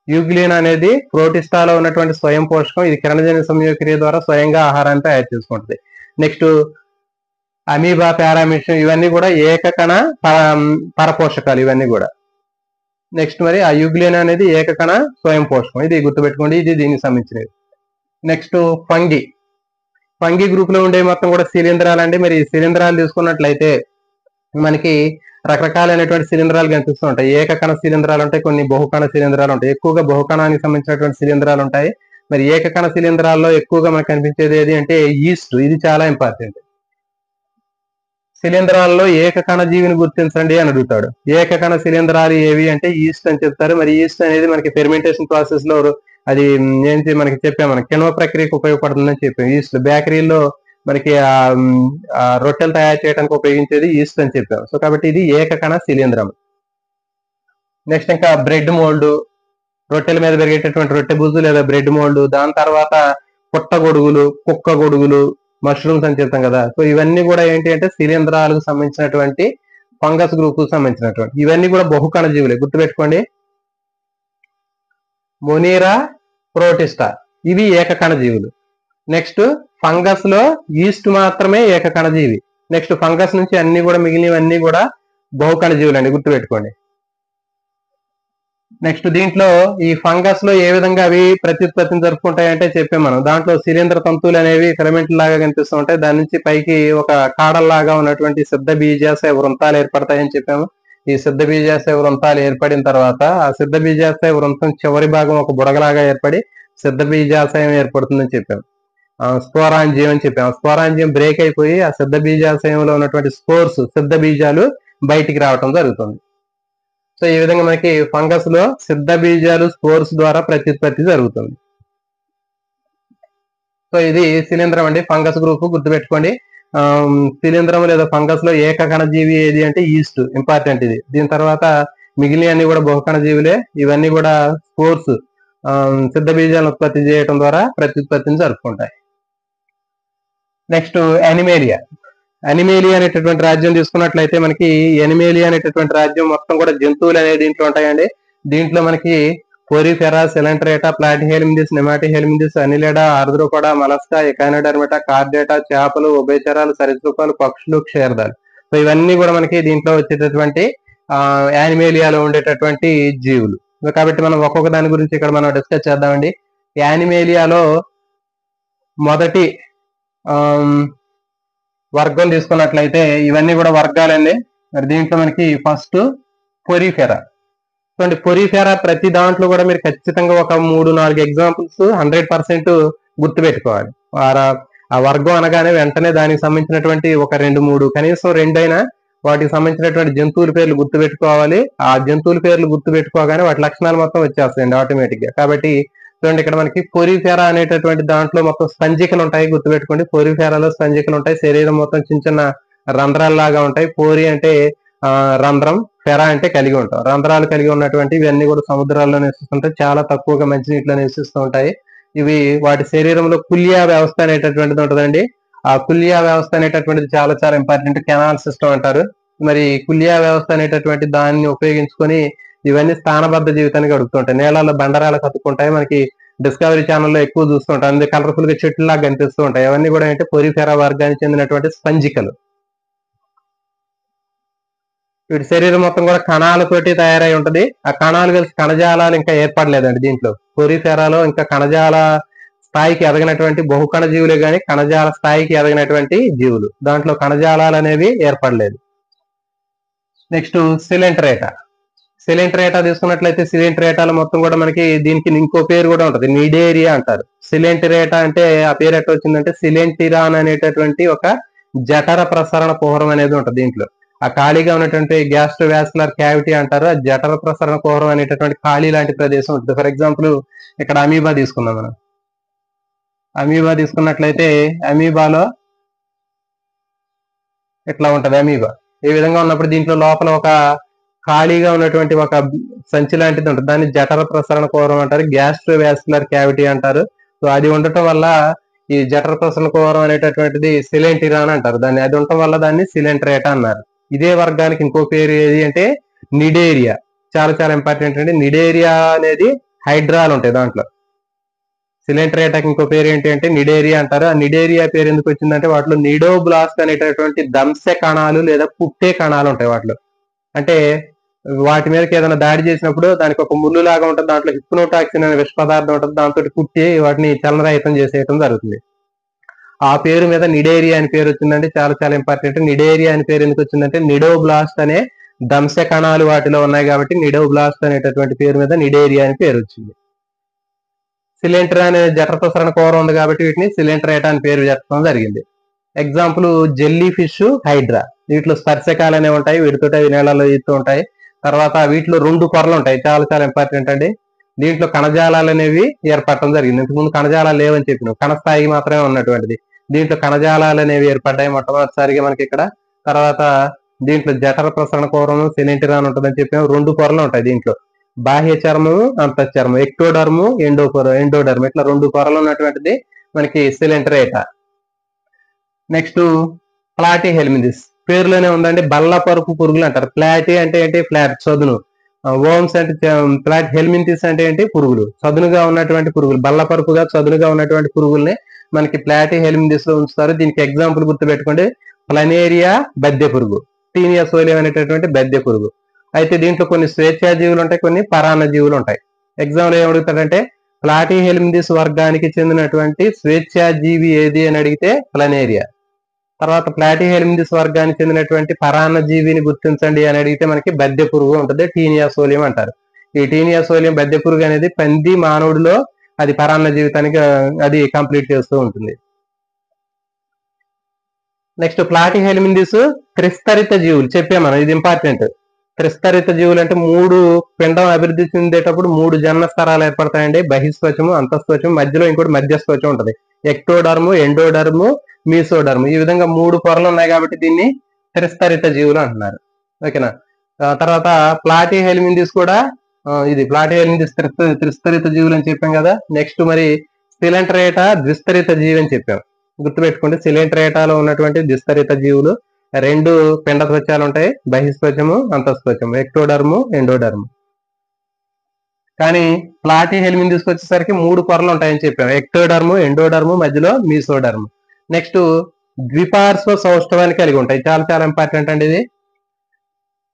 యూగ్లినా అనేది ప్రోటిస్టాలో ఉన్నటువంటి స్వయం పోషకం. ఇది కిరణజన్య సంయోగక్రియ ద్వారా స్వయంగా ఆహారాన్ని తయారు చేసుకుంటుంది. నెక్స్ట్ అమీబా, పారామీషియం ఇవన్నీ కూడా ఏకకణ పరపోషకాలు ఇవన్నీ కూడా. నెక్స్ట్ మరి ఆ యూగ్లినా అనేది ఏకకణ స్వయం పోషకం. ఇది గుర్తుపెట్టుకోండి, ఇది దీనికి సంబంధించినది. నెక్స్ట్ ఫంగి గ్రూప్ లో ఉండే మొత్తం కూడా శిలీంధ్రాలు అండి. మరి శిలీంధ్రాలు తీసుకున్నట్లయితే మనకి రకరకాలైనటువంటి శిలీంధ్రాలు కనిపిస్తూ ఉంటాయి. ఏకకణ శిలీంధ్రాలు ఉంటాయి, కొన్ని బహుకణ శిలీంధ్రాలు ఉంటాయి. ఎక్కువగా బహుకణానికి సంబంధించినటువంటి శిలీంధ్రాలు ఉంటాయి. మరి ఏకకణ శిలీంధ్రాల్లో ఎక్కువగా మనకు కనిపించేది ఏది అంటే ఈస్ట్. ఇది చాలా ఇంపార్టెంట్. శిలీంధ్రాల్లో ఏకకణ జీవిని గుర్తించండి అని అడుగుతాడు. ఏకకణ శిలీంధ్రాలు ఏవి అంటే ఈస్ట్ అని చెప్తారు. మరి ఈస్ట్ అనేది మనకి ఫెర్మెంటేషన్ ప్రాసెస్ లో అది ఏంటి మనకి చెప్పాము, మన కిణ్వ ప్రక్రియకు ఉపయోగపడుతుందని చెప్పాము. ఈస్ట్ బేకరీలో మనకి రొట్టెలు తయారు చేయడానికి ఉపయోగించేది ఈస్ట్ అని చెప్పాము. సో కాబట్టి ఇది ఏకకణ శిలీంధ్రం. నెక్స్ట్ ఇంకా బ్రెడ్ మోల్డ్, రొట్టెల మీద పెరిగేటటువంటి రొట్టె బుజ్జు లేదా బ్రెడ్ మోల్డ్. దాని తర్వాత పుట్ట గొడుగులు, కుక్క గొడుగులు, మష్రూమ్స్ అని చెప్తాం కదా. సో ఇవన్నీ కూడా ఏంటి అంటే శిలీంధ్రాలకు సంబంధించినటువంటి ఫంగస్ గ్రూప్ సంబంధించినటువంటి ఇవన్నీ కూడా బహుకణ జీవులే. గుర్తుపెట్టుకోండి, మొనీరా, ప్రోటిస్టా ఇవి ఏకకణ జీవులు. నెక్స్ట్ ఫంగస్ లో ఈస్ట్ మాత్రమే ఏకకణ జీవి. నెక్స్ట్ ఫంగస్ నుంచి అన్ని కూడా మిగిలినవన్నీ కూడా బహుకణ జీవులు అండి, గుర్తుపెట్టుకోండి. నెక్స్ట్ దీంట్లో ఈ ఫంగస్ లో ఏ విధంగా అవి ప్రత్యుత్పత్తిని జరుపుకుంటాయి అంటే చెప్పాం మనం. దాంట్లో శిలీంధ్ర తంతువులు అనేవి ఫిలమెంట్ లాగా కనిపిస్తూ ఉంటాయి. దాని నుంచి పైకి ఒక కాడల్లాగా ఉన్నటువంటి సిద్ధ బీజాశయ వృంతాలు ఏర్పడతాయని చెప్పాము. ఈ సిద్ధ బీజాశయ వృంతాలు ఏర్పడిన తర్వాత ఆ సిద్ధ బీజాశయ వృంతం చివరి భాగం ఒక బుడగలాగా ఏర్పడి సిద్ధ బీజాశయం ఏర్పడుతుందని చెప్పాము. స్పోరాంజియం అని చెప్పాము. స్పోరాంజియం బ్రేక్ అయిపోయి ఆ సిద్ధ బీజాశయంలో ఉన్నటువంటి స్పోర్స్, సిద్ధ బీజాలు బయటికి రావటం జరుగుతుంది. సో ఈ విధంగా మనకి ఫంగస్ లో సిద్ధ బీజాలు స్పోర్స్ ద్వారా ప్రత్యుత్పత్తి జరుగుతుంది. సో ఇది శిలీంధ్రం అండి, ఫంగస్ గ్రూప్ గుర్తుపెట్టుకోండి. శిలీంధ్రం లేదా ఫంగస్ లో ఏకకణ జీవి ఏది అంటే ఈస్ట్, ఇంపార్టెంట్ ఇది. దీని తర్వాత మిగిలినవన్నీ కూడా బహుకణ జీవులే. ఇవన్నీ కూడా స్పోర్స్, సిద్ధ బీజాలను ఉత్పత్తి చేయడం ద్వారా ప్రత్యుత్పత్తిని జరుపుకుంటాయి. Next Animalia. అనిమేలియా అనేటటువంటి రాజ్యం తీసుకున్నట్లయితే మనకి ఎనిమేలియా అనేటటువంటి రాజ్యం మొత్తం కూడా జంతువులు అనేది దీంట్లో ఉంటాయండి. దీంట్లో మనకి పోరిఫెరా, సిలంట్రేటా, ప్లాటిహెల్మింథిస్, నెమాటిహెల్మింథిస్, అనిలేడా, ఆర్ద్రోపోడా, మలస్కా, ఎకానోడర్మేటా, కార్డేటా, చేపలు, ఉభయచరాలు, సరీసృపాలు, పక్షులు, క్షీరదాలు. సో ఇవన్నీ కూడా మనకి దీంట్లో వచ్చేటటువంటి యానిమేలియాలో ఉండేటటువంటి జీవులు. కాబట్టి మనం ఒక్కొక్క దాని గురించి ఇక్కడ మనం డిస్కస్ చేద్దామండి. యానిమేలియాలో మొదటి వర్గం తీసుకున్నట్లయితే ఇవన్నీ కూడా వర్గాలండి. మరి దీంట్లో మనకి ఫస్ట్ పొరిఫెరా. చూడండి, పొరిఫెరా ప్రతి దాంట్లో కూడా మీరు ఖచ్చితంగా ఒక 3-4 ఎగ్జాంపుల్స్ 100% గుర్తుపెట్టుకోవాలి. ఆ వర్గం అనగానే వెంటనే దానికి సంబంధించినటువంటి ఒక 2-3 కనీసం 2 అయినా వాటికి సంబంధించినటువంటి జంతువుల పేర్లు గుర్తుపెట్టుకోవాలి. ఆ జంతువుల పేర్లు గుర్తుపెట్టుకోగానే వాటి లక్షణాలు మొత్తం వచ్చేస్తాయండి ఆటోమేటిక్ గా. కాబట్టి చూడండి ఇక్కడ మనకి పొరిఫెరా అనేటటువంటి దాంట్లో మొత్తం స్పంజికలు ఉంటాయి, గుర్తుపెట్టుకోండి. పొరిఫెరాలో స్పంజికలు ఉంటాయి, శరీరం మొత్తం చిన్న చిన్న రంధ్రాల్లాగా ఉంటాయి. పోరి అంటే రంధ్రం, ఫెరా అంటే కలిగి ఉంటాం. రంధ్రాలు కలిగి ఉన్నటువంటి ఇవన్నీ కూడా సముద్రాల్లో నివసిస్తుంటాయి, చాలా తక్కువగా మంచినీటిలో నివసిస్తూ ఉంటాయి. ఇవి వాటి శరీరంలో కుల్యా వ్యవస్థ అనేటటువంటిది ఉంటుందండి. ఆ కుల్యా వ్యవస్థ అనేటటువంటిది చాలా చాలా ఇంపార్టెంట్. కెనాల్ సిస్టమ్ అంటారు. మరి కుల్యా వ్యవస్థ అనేటటువంటి దాన్ని ఉపయోగించుకొని ఇవన్నీ స్థానబద్ధ జీవితాన్ని గడుపుతుంటాయి. నేలల్లో బండరాలు కత్తుకుంటాయి. మనకి డిస్కవరీ ఛానల్లో ఎక్కువ చూస్తుంటాం, అందుకే కలర్ఫుల్ గా చెట్లులాగా కనిపిస్తూ ఉంటాయి. అవన్నీ కూడా ఏంటంటే పొరిఫెరా వర్గానికి చెందినటువంటి స్పంజికలు. వీటి శరీరం మొత్తం కూడా కణాలతోటి తయారై ఉంటది. ఆ కణాలు కలిసి కణజాలాలు ఇంకా ఏర్పడలేదండి దీంట్లో. పొరిఫెరాలో ఇంకా కణజాల స్థాయికి ఎదగినటువంటి బహుకణ జీవులే గాని కణజాల స్థాయికి ఎదగినటువంటి జీవులు. దాంట్లో కణజాలాలు అనేవి ఏర్పడలేదు. నెక్స్ట్ సిలెంట్రేటా. సిలెంట్రేటా తీసుకున్నట్లయితే సిలెంట్రేటాలో మొత్తం కూడా మనకి దీనికి ఇంకో పేరు కూడా ఉంటది, నిడేరియా అంటారు. సిలెంట్రేటా అంటే ఆ పేరు ఎట్లా వచ్చిందంటే సిలెంటిరాన్ అనేటటువంటి ఒక జఠర ప్రసరణ కుహరం అనేది ఉంటది దీంట్లో. ఆ ఖాళీగా ఉన్నటువంటి గ్యాస్ట్రోవాస్కులర్ క్యావిటీ అంటారు. ఆ జఠర ప్రసరణ కుహరం అనేటటువంటి ఖాళీ లాంటి ప్రదేశం ఉంటుంది. ఫర్ ఎగ్జాంపుల్ ఇక్కడ అమీబా తీసుకుందాం మనం. అమీబా తీసుకున్నట్లయితే అమీబాలో ఇట్లా ఉంటది అమీబా. ఈ విధంగా ఉన్నప్పుడు దీంట్లో లోపల ఒక ఖాళీగా ఉన్నటువంటి ఒక సంచి లాంటిది ఉంటుంది, దాన్ని జఠర ప్రసరణ కుహరం అంటారు, గ్యాస్ట్రోవాస్కులర్ క్యావిటీ అంటారు. సో అది ఉండటం వల్ల ఈ జఠర ప్రసరణ కుహరం అనేటటువంటిది సిలెంటిరాన్ అంటారు దాన్ని. అది ఉండటం వల్ల దాన్ని సిలెంట్రేటా అన్నారు. ఇదే వర్గానికి ఇంకో పేరు ఏది అంటే నిడేరియా. చాలా చాలా ఇంపార్టెంట్ అండి. నిడేరియా అనేది హైడ్రాలు ఉంటాయి దాంట్లో. సిలెంట్రేటాకి ఇంకో పేరు ఏంటి అంటే నిడేరియా అంటారు. ఆ నిడేరియా పేరు ఎందుకు వచ్చిందంటే వాటిలో నిడోబ్లాస్ట్ అనేటటువంటి దంశ కణాలు లేదా పుట్టే కణాలు ఉంటాయి వాటిలో. అంటే వాటి మీదకి ఏదైనా దాడి చేసినప్పుడు దానికి ఒక ముళ్ళు లాగా ఉంటుంది, దాంట్లో హిప్నోటాక్సిన్ అనే విష పదార్థం ఉంటుంది, దాంతో కుట్టి వాటిని చలనరహితం చేసేయటం జరుగుతుంది. ఆ పేరు మీద నిడేరియా అని పేరు వచ్చిందంటే చాలా చాలా ఇంపార్టెంట్. నిడేరియా అని పేరు ఎందుకు వచ్చిందంటే నిడోబ్లాస్ట్ అనే దంశ కణాలు వాటిలో ఉన్నాయి కాబట్టి నిడోబ్లాస్ట్ అనేటటువంటి పేరు మీద నిడేరియా అని పేరు వచ్చింది. సిలెంట్రా అనే జఠర ప్రసరణ కుహరం ఉంది కాబట్టి వీటిని సిలెంట్రేటా అని పేరు చెప్పడం జరిగింది. Example jellyfish, hydra. వీటిలో స్పర్శకాలు అనేవి ఉంటాయి, వీటితో అవి నీళ్ళలో ఈతూ ఉంటాయి. తర్వాత వీటిలో 2 పొరలు ఉంటాయి, చాలా చాలా ఇంపార్టెంట్ అండి. దీంట్లో కణజాలాలు అనేవి ఏర్పడటం జరిగింది. ఇంతకుముందు కణజాలాలు లేవని చెప్పినాం, కణ స్థాయికి మాత్రమే ఉన్నటువంటిది. దీంట్లో కణజాలాలు అనేవి ఏర్పడ్డాయి మొట్టమొదటిసారిగా మనకి ఇక్కడ. తర్వాత దీంట్లో జఠర ప్రసరణ కుహరం సిలెంటిరాన్ ఉంటుందని చెప్పాము. 2 పొరలు ఉంటాయి దీంట్లో, బాహ్య చర్మము, అంతఃచర్మం, ఎక్టోడర్ము, ఎండోడర్మ్, ఇట్లా 2 పొరలు ఉన్నటువంటిది మనకి సిలెంట్రేటా. నెక్స్ట్ ప్లాటీ హెల్మింథిస్. పేరులోనే ఉందండి, బల్లపరుపు పురుగులు అంటారు. ప్లాటీ అంటే ఏంటి, ఫ్లాట్ చదును. ఓమ్స్ అంటే ప్లాట్, హెల్మింథిస్ అంటే ఏంటి, పురుగులు, చదునుగా ఉన్నటువంటి పురుగులు, బల్లపరుపుగా చదునుగా ఉన్నటువంటి పురుగుల్ని మనకి ప్లాటీ హెల్మింథిస్ లో ఉంచుతారు. దీనికి ఎగ్జాంపుల్ గుర్తుపెట్టుకోండి, ప్లనేరియా బద్దె పురుగు, టీనియా సోలియం అనేటటువంటి బద్దె పురుగు. అయితే దీంట్లో కొన్ని స్వేచ్ఛా జీవులు ఉంటాయి, కొన్ని పరాన్న జీవులు ఉంటాయి. ఎగ్జామ్ లో ఏమడుగుతాడంటే ప్లాటీ హెల్మింథిస్ వర్గానికి చెందినటువంటి స్వేచ్ఛా జీవి ఏది అని అడిగితే ప్లనేరియా. తర్వాత ప్లాటీ హెల్మింథిస్ వర్గానికి చెందినటువంటి పరాన్న జీవిని గుర్తించండి అని అడిగితే మనకి బద్దె పురుగు ఉంటుంది, టీనియా సోలియం అంటారు. ఈ టీనియా సోలియం బద్దె పురుగు అనేది పంది, మానవుడిలో అది పరాన్న జీవితానికి అది కంప్లీట్ చేస్తూ ఉంటుంది. నెక్స్ట్ ప్లాటీ హెల్మింథిస్ త్రిస్తరిత జీవులు చెప్పాం మనం, ఇది ఇంపార్టెంట్. త్రిస్తరిత జీవులు అంటే 3 పిండం అభివృద్ధి చెందేటప్పుడు 3 జన్మ స్తరాలు ఏర్పడతాయండి, బహిస్త్వచము, అంతఃస్త్వచము, మధ్యలో ఇంకోటి మధ్యస్త్వచం ఉంటుంది. ఎక్టోడర్ము, ఎండోడర్ము, మీసోడర్ము, ఈ విధంగా 3 పొరలు ఉన్నాయి కాబట్టి దీన్ని త్రిస్తరిత జీవులు అంటున్నారు. ఓకేనా. తర్వాత ప్లాటీ హెల్మింథిస్ కూడా ఇది ప్లాటీ హెల్మింథిస్ త్రిస్తరిత జీవులు అని చెప్పాం కదా. నెక్స్ట్ మరి సిలెంట్రేటా ద్విస్తరిత జీవి అని చెప్పాం, గుర్తుపెట్టుకోండి. సిలెంట్రేటాలో ఉన్నటువంటి ద్విస్తరిత జీవులు 2 పిండ త్వచాలు ఉంటాయి, బహిస్త్వచము, అంతఃస్త్వచము, ఎక్టోడర్ము, ఎండోడర్ము. కానీ ప్లాటీ హెల్మింథిస్ వచ్చేసరికి 3 పొరలు ఉంటాయని చెప్పాము, ఎక్టోడర్ము, ఎండోడర్ము, మధ్యలో మీసోడర్ము. నెక్స్ట్ ద్విపార్శ్వ సౌష్ఠవాన్ని కలిగి ఉంటాయి, చాలా చాలా ఇంపార్టెంట్ అండి ఇది.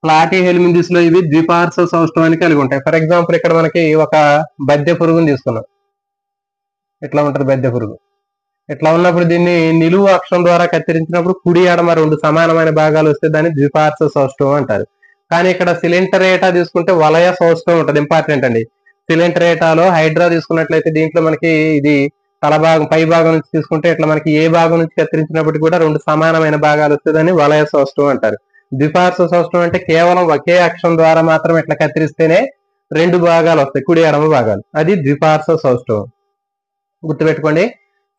ప్లాటీ హెల్మింథిస్ లో ఇవి ద్విపార్శ్వ సౌష్ఠవాన్ని కలిగి ఉంటాయి. ఫర్ ఎగ్జాంపుల్ ఇక్కడ మనకి ఒక బద్దె పురుగుని తీసుకున్నాం, ఇట్లా ఉంటది బద్దె పురుగు. ఇట్లా ఉన్నప్పుడు దీన్ని నిలువు అక్షం ద్వారా కత్తిరించినప్పుడు కుడి ఎడమ 2 సమానమైన భాగాలు వస్తే దాన్ని ద్విపార్శ్వ సౌష్ఠవం అంటారు. కానీ ఇక్కడ సిలెంట్రేటా తీసుకుంటే వలయ సౌష్ఠవం ఉంటుంది, ఇంపార్టెంట్ అండి. సిలెంట్రేటాలో హైడ్రా తీసుకున్నట్లయితే దీంట్లో మనకి ఇది తల భాగం పై భాగం నుంచి తీసుకుంటే ఇట్లా మనకి ఏ భాగం నుంచి కత్తిరించినప్పటికీ కూడా రెండు సమానమైన భాగాలు వస్తుందని వలయ సౌష్టవం అంటారు. ద్విపార్శ్వ సౌష్టవం అంటే కేవలం ఒకే అక్షం ద్వారా మాత్రం ఇట్లా కత్తిరిస్తేనే రెండు భాగాలు వస్తాయి, కుడి ఎడమ భాగాలు, అది ద్విపార్శ్వ సౌష్టవం. గుర్తుపెట్టుకోండి.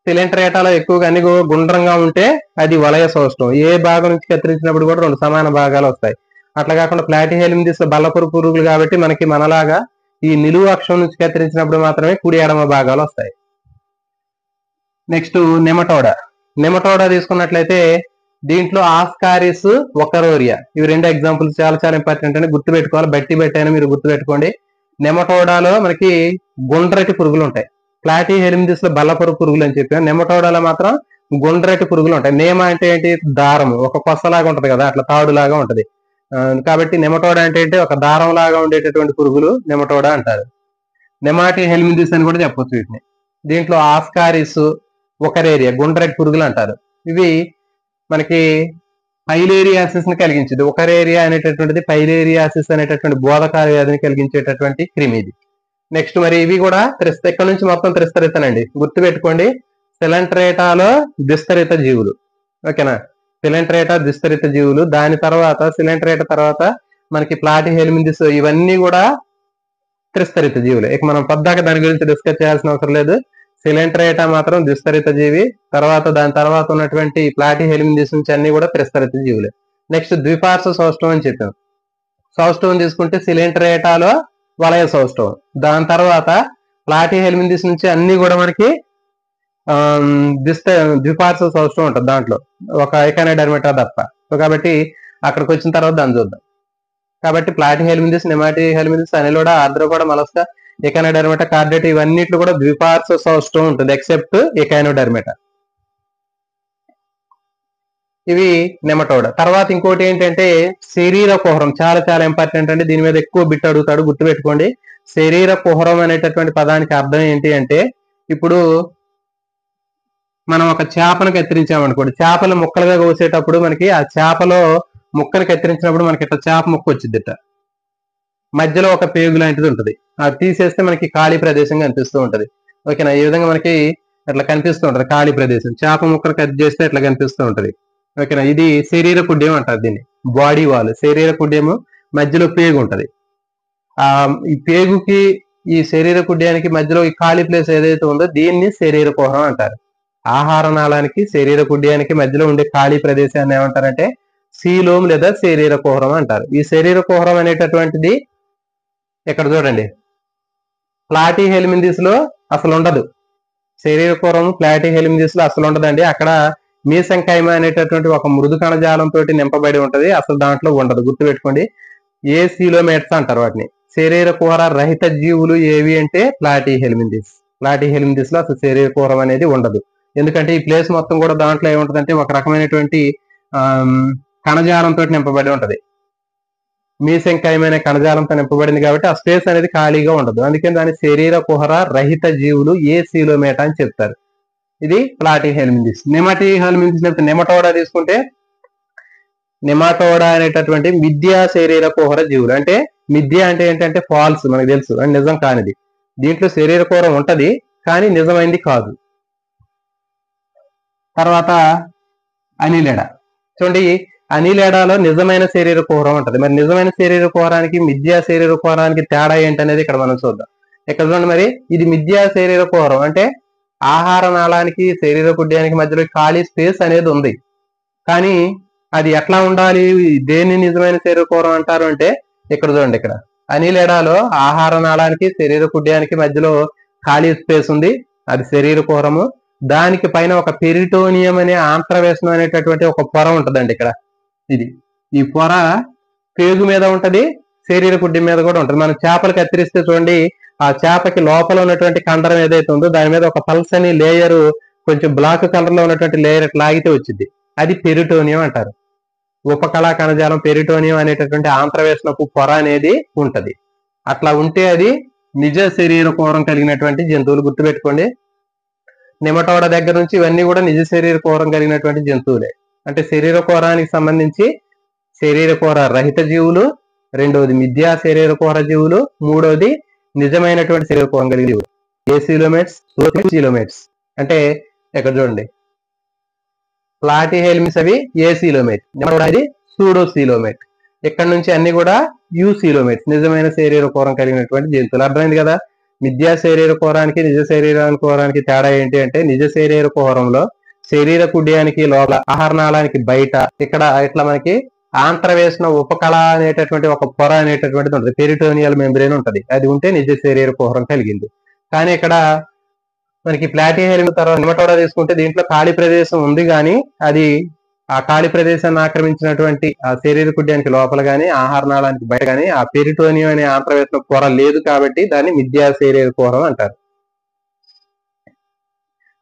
సిలిండరేటాలో ఎక్కువగా అన్ని గుండ్రంగా ఉంటే అది వలయ సౌష్టవం. ఏ భాగం నుంచి కత్తిరించినప్పుడు కూడా రెండు సమాన భాగాలు వస్తాయి. అట్లా కాకుండా ప్లాటిహెల్మింథిస్ బల్లపురు పురుగులు కాబట్టి మనకి మనలాగా ఈ నిలువు అక్షం నుంచి కత్తిరించినప్పుడు మాత్రమే కుడి ఎడమ భాగాలు వస్తాయి. నెక్స్ట్ నెమటోడా. నెమటోడా తీసుకున్నట్లయితే దీంట్లో ఆస్కారిస్, ఒకరోరియా, ఇవి రెండు ఎగ్జాంపుల్స్ చాలా చాలా ఇంపార్టెంట్ అని గుర్తుపెట్టుకోవాలి. బట్టి అయినా మీరు గుర్తుపెట్టుకోండి. నెమటోడాలో మనకి గుండ్రటి పురుగులు ఉంటాయి. ప్లాటిహెల్మింథిస్ లో బల్లపురు పురుగులు అని చెప్పాం. నెమటోడాలో మాత్రం గుండ్రటి పురుగులు ఉంటాయి. నేమ అంటే ఏంటి? దారము, ఒక కొసలాగా ఉంటది కదా, అట్లా తాడులాగా ఉంటది. కాబట్టి నెమటోడా అంటే ఏంటి? ఒక దారం లాగా ఉండేటటువంటి పురుగులు నెమటోడా అంటారు. నెమాటిహెల్మింథిస్ అని కూడా చెప్పొచ్చు వీటిని. దీంట్లో ఆస్కారిస్, ఒకరేరియా గుండ్రటి పురుగులు అంటారు. ఇవి మనకి పైలేరియాసిస్ ని కలిగించేది. ఒకరేరియా అనేటటువంటిది పైలేరియాసిస్ అనేటటువంటి బోధకాల వ్యాధిని కలిగించేటటువంటి క్రిమి ఇది. నెక్స్ట్ మరి ఇవి కూడా ఇక్కడ నుంచి మొత్తం త్రిస్తరితనండి, గుర్తుపెట్టుకోండి. సిలెంట్రేటాలో విస్తరిత జీవులు, ఓకేనా? సిలెంట్రేటా విస్తరిత జీవులు. దాని తర్వాత సిలెంట్రేటా తర్వాత మనకి ప్లాటిహెల్మింథిస్, ఇవన్నీ కూడా త్రిస్తరిత జీవులు. ఇక మనం పద్దాక దాని గురించి డిస్కస్ చేయాల్సిన అవసరం లేదు. సిలెంట్రేటా మాత్రం ద్విస్తరిత జీవి. దాని తర్వాత ఉన్నటువంటి ప్లాటిహెల్మింథిస్ నుంచి అన్ని కూడా త్రిస్తరిత జీవులే. నెక్స్ట్ ద్విపార్శ్వ సౌష్టవం అని చెప్పాం. సౌష్టవం తీసుకుంటే సిలెంట్రేటాలో వలయ సౌష్టవం. దాని తర్వాత ప్లాటిహెల్మింథిస్ నుంచి అన్ని కూడా మనకి ద్విపార్శ్వ సౌష్టవం ఉంటుంది. దాంట్లో ఒక ఎకానోడెర్మేటా తప్ప. కాబట్టి అక్కడికి వచ్చిన తర్వాత దాన్ని చూద్దాం. కాబట్టి ప్లాటిహెల్మింథిస్, నెమాటిహెల్మింథిస్, అనిలోడా, ఆర్ద్రోపోడా, మొలస్కా, ఎకానోడెర్మేటా, కార్డేటా, ఇవన్నిట్లో కూడా ద్విపార్శ్వ సౌష్టవం ఉంటుంది ఎక్సెప్ట్ ఎకానోడెర్మేటా. ఇవి నెమటోడా. తర్వాత ఇంకోటి ఏంటంటే శరీర కుహరం, చాలా చాలా ఇంపార్టెంట్ అండి. దీని మీద ఎక్కువ బిట్ అడుగుతాడు, గుర్తుపెట్టుకోండి. శరీర కుహరం అనేటటువంటి పదానికి అర్థం ఏంటి అంటే, ఇప్పుడు మనం ఒక చేపను కత్తిరించామనుకోండి, చేపలు ముక్కలుగా కోసేటప్పుడు మనకి ఆ చేపలో ముక్కను కత్తిరించినప్పుడు మనకి ఇట్లా చేప ముక్క వచ్చింది, ఇట్లా మధ్యలో ఒక పేగు లాంటిది ఉంటుంది. అది తీసేస్తే మనకి ఖాళీ ప్రదేశం కనిపిస్తూ ఉంటది, ఓకేనా? ఈ విధంగా మనకి ఇట్లా కనిపిస్తూ ఉంటది ఖాళీ ప్రదేశం. చేప ముక్కను కట్ చేస్తే ఇట్లా కనిపిస్తూ ఉంటది, ఓకేనా? ఇది శరీర కుడ్యం అంటారు దీన్ని, బాడీ వాల్. శరీర కుడ్యము మధ్యలో పేగు ఉంటది. ఈ పేగుకి ఈ శరీర కుడ్యానికి మధ్యలో ఈ ఖాళీ ప్లేస్ ఏదైతే ఉందో దీన్ని శరీర కుహరం అంటారు. ఆహార నాళానికి శరీర కుడ్యానికి మధ్యలో ఉండే ఖాళీ ప్రదేశాన్ని ఏమంటారంటే సీలోమ్ లేదా శరీర కుహరం అంటారు. ఈ శరీర కుహరం అనేటటువంటిది ఇక్కడ చూడండి, ప్లాటిహెల్మింథిస్ లో అసలు ఉండదు. శరీర కుహరం ప్లాటిహెల్మింథిస్ లో అసలు ఉండదండి. అక్కడ మీసెంకైమా అనేటటువంటి ఒక మృదు కణజాలంతో నింపబడి ఉంటది, అసలు దాంట్లో ఉండదు. గుర్తుపెట్టుకోండి. ఏ సీలోమేట్స్ అంటారు వాటిని. శరీర కుహర రహిత జీవులు ఏవి అంటే ప్లాటిహెల్మింథిస్. ప్లాటిహెల్మింథిస్ లో అసలు శరీర కుహరం అనేది ఉండదు. ఎందుకంటే ఈ ప్లేస్ మొత్తం కూడా దాంట్లో ఏముంటదంటే ఒక రకమైనటువంటి కణజాలంతో నింపబడి ఉంటది. మీసెంకైమైన కణజాలంతో నింపబడింది కాబట్టి ఆ స్పేస్ అనేది ఖాళీగా ఉండదు. అందుకని దాని శరీర కుహర రహిత జీవులు ఏ సీలోమేటా అని చెప్తారు. ఇది ప్లాటిహెల్మింథిస్. నెమాటిహెల్మింథిస్ నెమటోడా తీసుకుంటే నెమాటోడా అనేటటువంటి మిథ్యా శరీర కుహర జీవులు. అంటే మిథ్య అంటే ఏంటంటే ఫాల్స్, మనకు తెలుసు, అండ్ నిజం కానిది. దీంట్లో శరీర కుహరం ఉంటది కానీ నిజమైంది కాదు. తర్వాత అనిలేడా. చూడండి, అనిలేడాలో నిజమైన శరీర కుహరం ఉంటది. మరి నిజమైన శరీర కుహరానికి మిథ్యా శరీర కుహరానికి తేడా ఏంటనేది ఇక్కడ మనం చూద్దాం. ఇక్కడ చూడండి, మరి ఇది మిథ్యా శరీర కుహరం అంటే ఆహార నాళానికి శరీర కుడ్యానికి మధ్యలో ఖాళీ స్పేస్ అనేది ఉంది. కానీ అది ఎట్లా ఉండాలి, దేన్ని నిజమైన శరీర కుహరం అంటారు అంటే ఇక్కడ చూడండి, ఇక్కడ అనిలేడాలో ఆహార నాళానికి శరీర కుడ్యానికి మధ్యలో ఖాళీ స్పేస్ ఉంది, అది శరీర కుహరము. దానికి పైన ఒక పెరిటోనియం అనే ఆంత్రవేశనం అనేటటువంటి ఒక పొర ఉంటదండి ఇక్కడ. ఇది ఈ పొర పేగు మీద ఉంటది, శరీర కుడ్యం మీద కూడా ఉంటది. మనం చేపలు కత్తిరిస్తే చూడండి, ఆ చేపకి లోపల ఉన్నటువంటి కండరం ఏదైతే ఉందో దాని మీద ఒక పల్సని లేయర్, కొంచెం బ్లాక్ కలర్ లో ఉన్నటువంటి లేయర్ లాగితే వచ్చింది, అది పెరిటోనియం అంటారు. ఉపకళా కణజాలం పెరిటోనియం అనేటటువంటి ఆంత్రవేశనపు పొర అనేది ఉంటది. అట్లా ఉంటే అది నిజ శరీర కుహరం కలిగినటువంటి జంతువులు. గుర్తుపెట్టుకోండి, నెమటోడా దగ్గర నుంచి ఇవన్నీ కూడా నిజ శరీర కుహరం కలిగినటువంటి జంతువులే. అంటే శరీర కుహరానికి సంబంధించి శరీర కుహర రహిత జీవులు, రెండవది మిథ్యా శరీర కుహర జీవులు, మూడవది నిజమైనటువంటి శరీర కుహరం కలిగిన జీవులు. ఏ సీలోమేట్స్, సీలోమేట్స్. అంటే ఇక్కడ చూడండి, ప్లాటిహెల్మిస్ అవి ఏసీలోమేట్, ఇది సూడోసీలోమేట్. ఇక్కడ నుంచి అన్ని కూడా యూసీలోమేట్, నిజమైన శరీర కోరం కలిగినటువంటి జంతువులు. అర్థమైంది కదా. మిథ్యా శరీర కోరానికి నిజ శరీరానికి కోరానికి తేడా ఏంటి అంటే, నిజ శరీర కోరంలో శరీర కుడ్యానికి లోపల, ఆహారనాళానికి బయట ఇక్కడ ఇట్లా మనకి ఆంత్రవేశన ఉపకళ అనేటటువంటి ఒక పొర అనేటటువంటిది ఉంటుంది, పెరిటోనియల్ మెంబ్రేన్ ఉంటుంది. అది ఉంటే నిజ శరీర కుహరం కలిగింది. కానీ ఇక్కడ మనకి ప్లాటిహెల్మిస్ తర్వాత నెమటోడా తీసుకుంటే దీంట్లో ఖాళీ ప్రదేశం ఉంది, కానీ అది ఆ ఖాళీ ప్రదేశాన్ని ఆక్రమించినటువంటి ఆ శరీర కుడ్యానికి లోపల గానీ, ఆహారనాళానికి బయట గానీ ఆ పెరిటోనియం అనే ఆంత్రవేశన పొర లేదు, కాబట్టి దాన్ని మిథ్యా శరీర కుహరం అంటారు.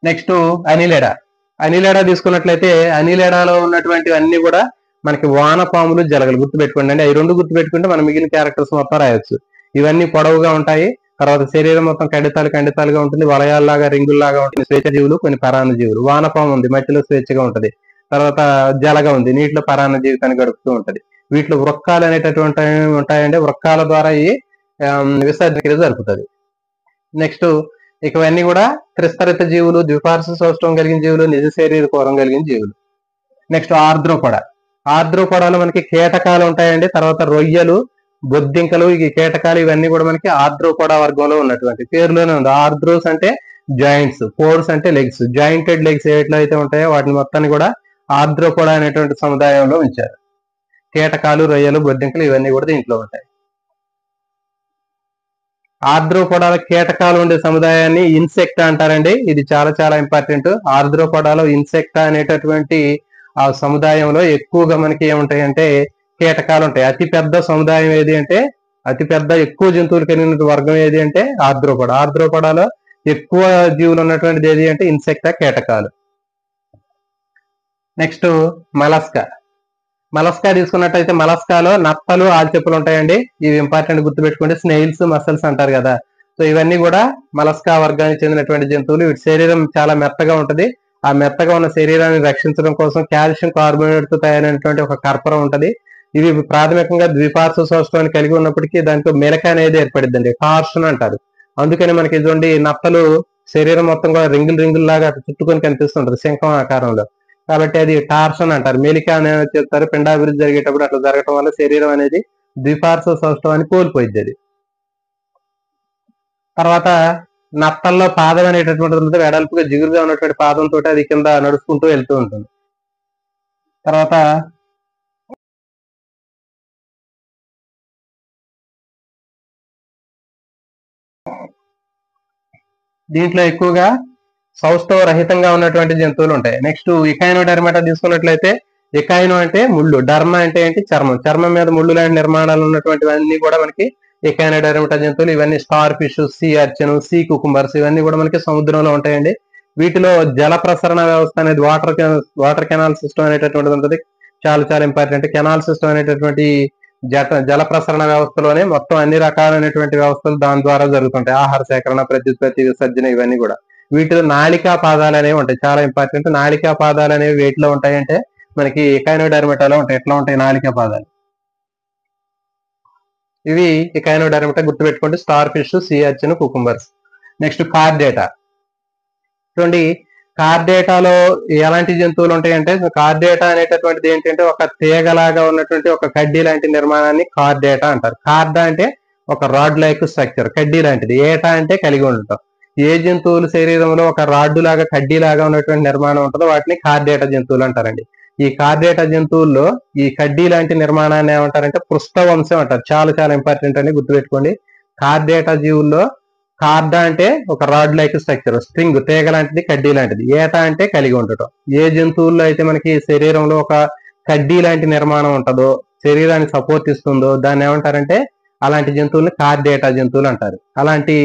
నెక్స్ట్ అనిలేడా. అనిలేడా తీసుకున్నట్లయితే అనిలేడాలో ఉన్నటువంటి అన్ని కూడా మనకి వానపాములు, జలగలు. గుర్తుపెట్టుకోండి అండి, అవి రెండు గుర్తుపెట్టుకుంటే మనం మిగిలిన క్యారెక్టర్స్ మొత్తం రాయొచ్చు. ఇవన్నీ పొడవుగా ఉంటాయి, తర్వాత శరీరం మొత్తం ఖండితాలుగా ఉంటుంది, వలయాల్లాగా రింగుల్లాగా ఉంటుంది. స్వేచ్ఛ జీవులు, కొన్ని పరాన్న జీవులు. వానపాము ఉంది, మట్టిలో స్వేచ్ఛగా ఉంటుంది. తర్వాత జలగ ఉంది, నీటిలో పరాన్న జీవితాన్ని గడుపుతూ ఉంటది. వీటిలో వృక్కాలు అనేటటువంటి ఉంటాయండి, వృక్కాల ద్వారా ఈ విసర్జన క్రియ జరుపుతుంది. నెక్స్ట్ ఇవన్నీ కూడా త్రిస్తరిత జీవులు, ద్విపార్శ్వ సౌష్ఠవం కలిగిన జీవులు, నిజ శరీర కోరం కలిగిన జీవులు. నెక్స్ట్ ఆర్ద్రోపొడ. ఆర్ద్రోపొడలో మనకి కీటకాలు ఉంటాయండి, తర్వాత రొయ్యలు, బొద్దింకలు, ఈ కీటకాలు ఇవన్నీ కూడా మనకి ఆర్ద్రోపొడ వర్గంలో ఉన్నటువంటి. పేరులోనే ఉంది, ఆర్ద్రోస్ అంటే జాయింట్స్, పోర్స్ అంటే లెగ్స్. జాయింటెడ్ లెగ్స్ ఎట్లయితే ఉంటాయో వాటిని మొత్తాన్ని కూడా ఆర్ద్రోపొడ అనేటువంటి సముదాయంలో ఉంచారు. కీటకాలు, రొయ్యలు, బొద్దింకలు ఇవన్నీ కూడా దీంట్లో ఉంటాయి. ఆర్ద్రోపొడాల కీటకాలు ఉండే సముదాయాన్ని ఇన్సెక్టా అంటారండి. ఇది చాలా చాలా ఇంపార్టెంట్. ఆర్ద్రోపొడాలో ఇన్సెక్టా అనేటటువంటి ఆ సముదాయంలో ఎక్కువగా మనకి ఏముంటాయంటే కీటకాలు ఉంటాయి. అతి పెద్ద సముదాయం ఏది అంటే, అతి పెద్ద ఎక్కువ జంతువులు కలిగిన వర్గం ఏది అంటే ఆర్ద్రోపొడ. ఆర్ద్రోపొడాలో ఎక్కువ జీవులు ఉన్నటువంటిది ఏది అంటే ఇన్సెక్టా, కీటకాలు. Next Mollusca. మలస్కా తీసుకున్నట్టయితే మలస్కాలో నత్తలు, ఆల్చెప్పులు ఉంటాయండి. ఇవి ఇంపార్టెంట్ గుర్తుపెట్టుకోండి. స్నేయిల్స్, మసల్స్ అంటారు కదా. సో ఇవన్నీ కూడా మలస్కా వర్గానికి చెందినటువంటి జంతువులు. వీటి శరీరం చాలా మెత్తగా ఉంటుంది. ఆ మెత్తగా ఉన్న శరీరాన్ని రక్షించడం కోసం కాల్షియం కార్బోనేట్ తో తయారైనటువంటి ఒక కర్పరం ఉంటది. ఇవి ప్రాథమికంగా ద్విపార్శ్వ సౌష్ఠవాన్ని కలిగి ఉన్నప్పటికీ దాంట్లో మెలక అనేది ఏర్పడిద్దండి, టార్షన్ అంటారు. అందుకని మనకి ఇటువంటి నత్తలు శరీరం మొత్తం కూడా రింగులు లాగా చుట్టుకొని కనిపిస్తుంటది శంఖం ఆకారంలో, కాబట్టి అది టార్షన్ అంటారు. మెలిక అనేది చెప్తారు. పిండాభివృద్ధి జరిగేటప్పుడు అట్లా జరగటం వల్ల శరీరం అనేది ద్విపార్శ్వ సౌష్ఠవాన్ని కోల్పోయింది అది. తర్వాత నత్తల్లో పాదం అనేటటువంటిది ఉంటుంది, వెడల్పుగా జిగురుగా ఉన్నటువంటి పాదంతో అది కింద నడుచుకుంటూ వెళ్తూ ఉంటుంది. తర్వాత దీంట్లో ఎక్కువగా సౌష్ఠవ రహితంగా ఉన్నటువంటి జంతువులు ఉంటాయి. నెక్స్ట్ ఇకైనోడెర్మేటా తీసుకున్నట్లయితే, ఇకైనో అంటే ముళ్ళు, డర్మా అంటే ఏంటి చర్మం, చర్మం మీద ముళ్ళు లాంటి నిర్మాణాలు ఉన్నటువంటివన్నీ కూడా మనకి ఇకైనోడెర్మేటా జంతువులు. ఇవన్నీ starfish, sea urchin, sea cucumbers ఇవన్నీ కూడా మనకి సముద్రంలో ఉంటాయండి. వీటిలో జల ప్రసరణ వ్యవస్థ అనేది వాటర్ కెనాల్ సిస్టమ్ అనేటటువంటిది ఉంటుంది. చాలా చాలా ఇంపార్టెంట్. కెనాల్ సిస్టమ్ అనేటటువంటి జల ప్రసరణ వ్యవస్థలోనే మొత్తం అన్ని రకాలైనటువంటి వ్యవస్థలు దాని ద్వారా జరుగుతుంటాయి. ఆహార సేకరణ, ప్రత్యుత్పత్తి, విసర్జన ఇవన్నీ కూడా. వీటిలో నాళికా పాదాలు అనేవి ఉంటాయి, చాలా ఇంపార్టెంట్. నాళికా పాదాలు అనేవి వేటిలో ఉంటాయంటే మనకి ఇకైనోడెర్మేటాలో ఉంటాయి. ఎట్లా ఉంటాయి నాళికా పాదాలు? ఇవి ఇకైనోడెర్మేటా గుర్తుపెట్టుకోండి, starfish, sea urchin, cucumbers. Next chordata. చూడండి, కార్డేటాలో ఎలాంటి జంతువులు ఉంటాయంటే, కార్డేటా అనేటటువంటిది ఏంటంటే ఒక తీగలాగా ఉన్నటువంటి ఒక కడ్డీ లాంటి నిర్మాణాన్ని కార్డేటా అంటారు. కార్డా అంటే ఒక రాడ్ లైక్ స్ట్రక్చర్, కడ్డీ లాంటిది. ఏటా అంటే కలిగి ఉండటం. ఏ జంతువుల శరీరంలో ఒక రాడ్డు లాగా, కడ్డీ లాగా ఉన్నటువంటి నిర్మాణం ఉంటుందో వాటిని కార్డేటా జంతువులు అంటారండి. ఈ కార్డేటా జంతువుల్లో ఈ కడ్డీ లాంటి నిర్మాణాన్ని ఏమంటారంటే పృష్ఠవంశం అంటారు. చాలా చాలా ఇంపార్టెంట్ అని గుర్తుపెట్టుకోండి. కార్డేటా జీవుల్లో కార్డా అంటే ఒక రాడ్ లైక్ స్ట్రక్చర్, స్ట్రింగ్, తీగ లాంటిది, కడ్డీ లాంటిది. ఏటా అంటే కలిగి ఉండటం. ఏ జంతువుల్లో అయితే మనకి శరీరంలో ఒక కడ్డీ లాంటి నిర్మాణం ఉంటుందో, శరీరానికి సపోర్ట్ ఇస్తుందో దాన్ని ఏమంటారంటే అలాంటి జంతువుల్ని కార్డేటా జంతువులు అంటారు. అలాంటి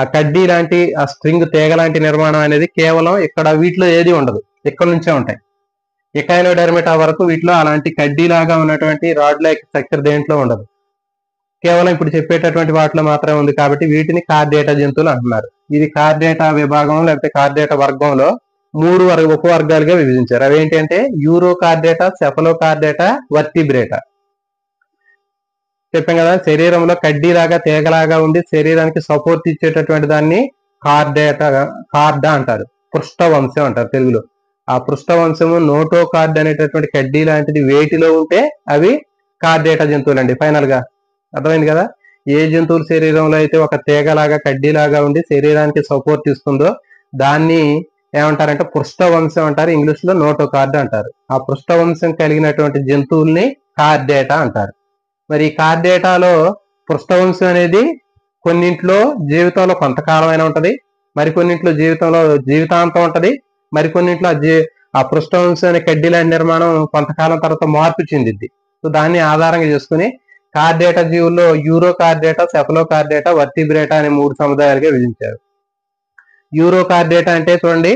ఆ కడ్డీ లాంటి, ఆ స్ట్రింగ్, తీగ లాంటి నిర్మాణం అనేది కేవలం ఇక్కడ వీటిలో ఏది ఉండదు, ఇక్కడ నుంచే ఉంటాయి. ఇకైనోడెర్మేటా వరకు వీటిలో అలాంటి కడ్డీ లాగా ఉన్నటువంటి రాడ్ లైక్ స్ట్రక్చర్ దేంట్లో ఉండదు. కేవలం ఇప్పుడు చెప్పేటటువంటి వాటిలో మాత్రమే ఉంది, కాబట్టి వీటిని కార్డేటా జంతువులు అంటున్నారు. ఇది కార్డేటా విభాగం లేకపోతే కార్డేటా వర్గంలో 3 ఉపవర్గాలుగా విభజించారు. అవేంటంటే యూరో కార్డేటా, సెఫలో కార్డేటా, వర్టిబ్రేటా. చెప్పాం కదా, శరీరంలో కడ్డీలాగా, తీగలాగా ఉండి శరీరానికి సపోర్ట్ ఇచ్చేటటువంటి దాన్ని కార్డా అంటారు. పృష్ఠవంశం అంటారు తెలుగులో. ఆ పృష్ఠవంశము నోటోకార్డ్ అనేటటువంటి కడ్డీ లాంటిది వేటిలో ఉంటే అవి కార్డేటా జంతువులు అండి. ఫైనల్ గా అర్థమైంది కదా. ఏ జంతువుల శరీరంలో అయితే ఒక తీగలాగా కడ్డీలాగా ఉండి శరీరానికి సపోర్ట్ ఇస్తుందో దాన్ని ఏమంటారంటే పృష్ఠవంశం అంటారు, ఇంగ్లీష్ లో నోటోకార్డ్ అంటారు. ఆ పృష్ఠవంశం కలిగినటువంటి జంతువుల్ని కార్డేటా అంటారు. మరి ఈ కార్డేటాలో పృష్ఠవంశం అనేది కొన్నింట్లో జీవితంలో కొంతకాలమైనా ఉంటది, మరికొన్నింట్లో జీవితంలో జీవితాంతం ఉంటది, మరికొన్నింట్లో ఆ పృష్ఠవంశం అనే కడ్డీ లాంటి నిర్మాణం కొంతకాలం తర్వాత మార్పు చెందిద్ది. సో దాన్ని ఆధారంగా చేసుకుని కార్డేటా జీవుల్లో యూరో కార్డేటా, సెఫలో కార్డేటా, వర్టిబ్రేటా అనే 3 సముదాయాలుగా విభజించారు. యూరో కార్డేటా అంటే చూడండి,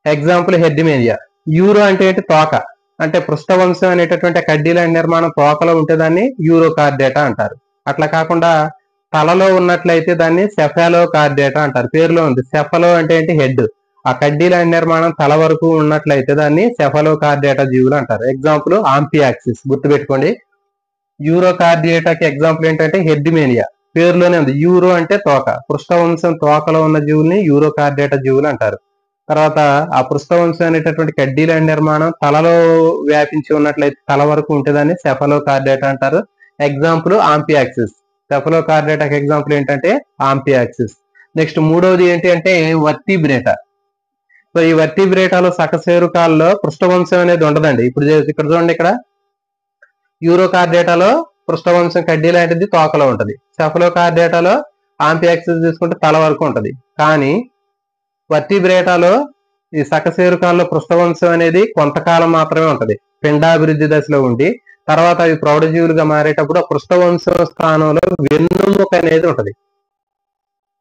ఎగ్జాంపుల్ హెర్డిమేనియా. యూరో అంటే ఏంటి? తోక. అంటే పృష్ఠవంశం అనేటటువంటి కడ్డీ లాంటి నిర్మాణం తోకలో ఉంటే దాన్ని యూరో కార్డేటా అంటారు. అట్లా కాకుండా తలలో ఉన్నట్లయితే దాన్ని సెఫాలో కార్డేటా అంటారు. పేరులో ఉంది. సెఫలో అంటే ఏంటి? హెడ్. ఆ కడ్డీ లాంటి నిర్మాణం తల వరకు ఉన్నట్లయితే దాన్ని సెఫలో కార్డేటా జీవులు అంటారు. ఎగ్జాంపుల్ ఆంఫియాక్సిస్, గుర్తుపెట్టుకోండి. యూరో కార్డియేటాకి ఎగ్జాంపుల్ ఏంటంటే హెర్డిమేనియా. పేరులోనే ఉంది. యూరో అంటే తోక. పృష్ఠవంశం తోకలో ఉన్న జీవుల్ని యూరో కార్డేటా జీవులు అంటారు. తర్వాత ఆ పృష్ఠవంశం అనేటటువంటి కడ్డీ లాంటి నిర్మాణం తలలో వ్యాపించి ఉన్నట్లయితే తల వరకు ఉంటే దాన్ని సెఫలో కార్డేటా అంటారు. ఎగ్జాంపుల్ ఆంఫియాక్సిస్. సెఫలో కార్డేటాకి ఎగ్జాంపుల్ ఏంటంటే ఆంఫియాక్సిస్. నెక్స్ట్ మూడవది ఏంటి అంటే వర్టిబ్రేటా. సో ఈ వర్టిబ్రేటాలో సకశేరుకాల్లో పృష్ఠవంశం అనేది ఉండదండి. ఇప్పుడు ఇక్కడ చూడండి, ఇక్కడ యూరో కార్డేటాలో పృష్ఠవంశం కడ్డీ లాంటిది తోకలో ఉంటది. సెఫలో కార్డేటాలో ఆంఫియాక్సిస్ తీసుకుంటే తల వరకు ఉంటది. కానీ వర్టిబ్రేటాలో ఈ సకశేరుకాల్లో పృష్ఠవంశం అనేది కొంతకాలం మాత్రమే ఉంటది. పిండాభివృద్ధి దశలో ఉండి తర్వాత అవి ప్రౌఢజీవులుగా మారేటప్పుడు ఆ పృష్ఠవంశం స్థానంలో వెన్నుముక అనేది ఉంటది.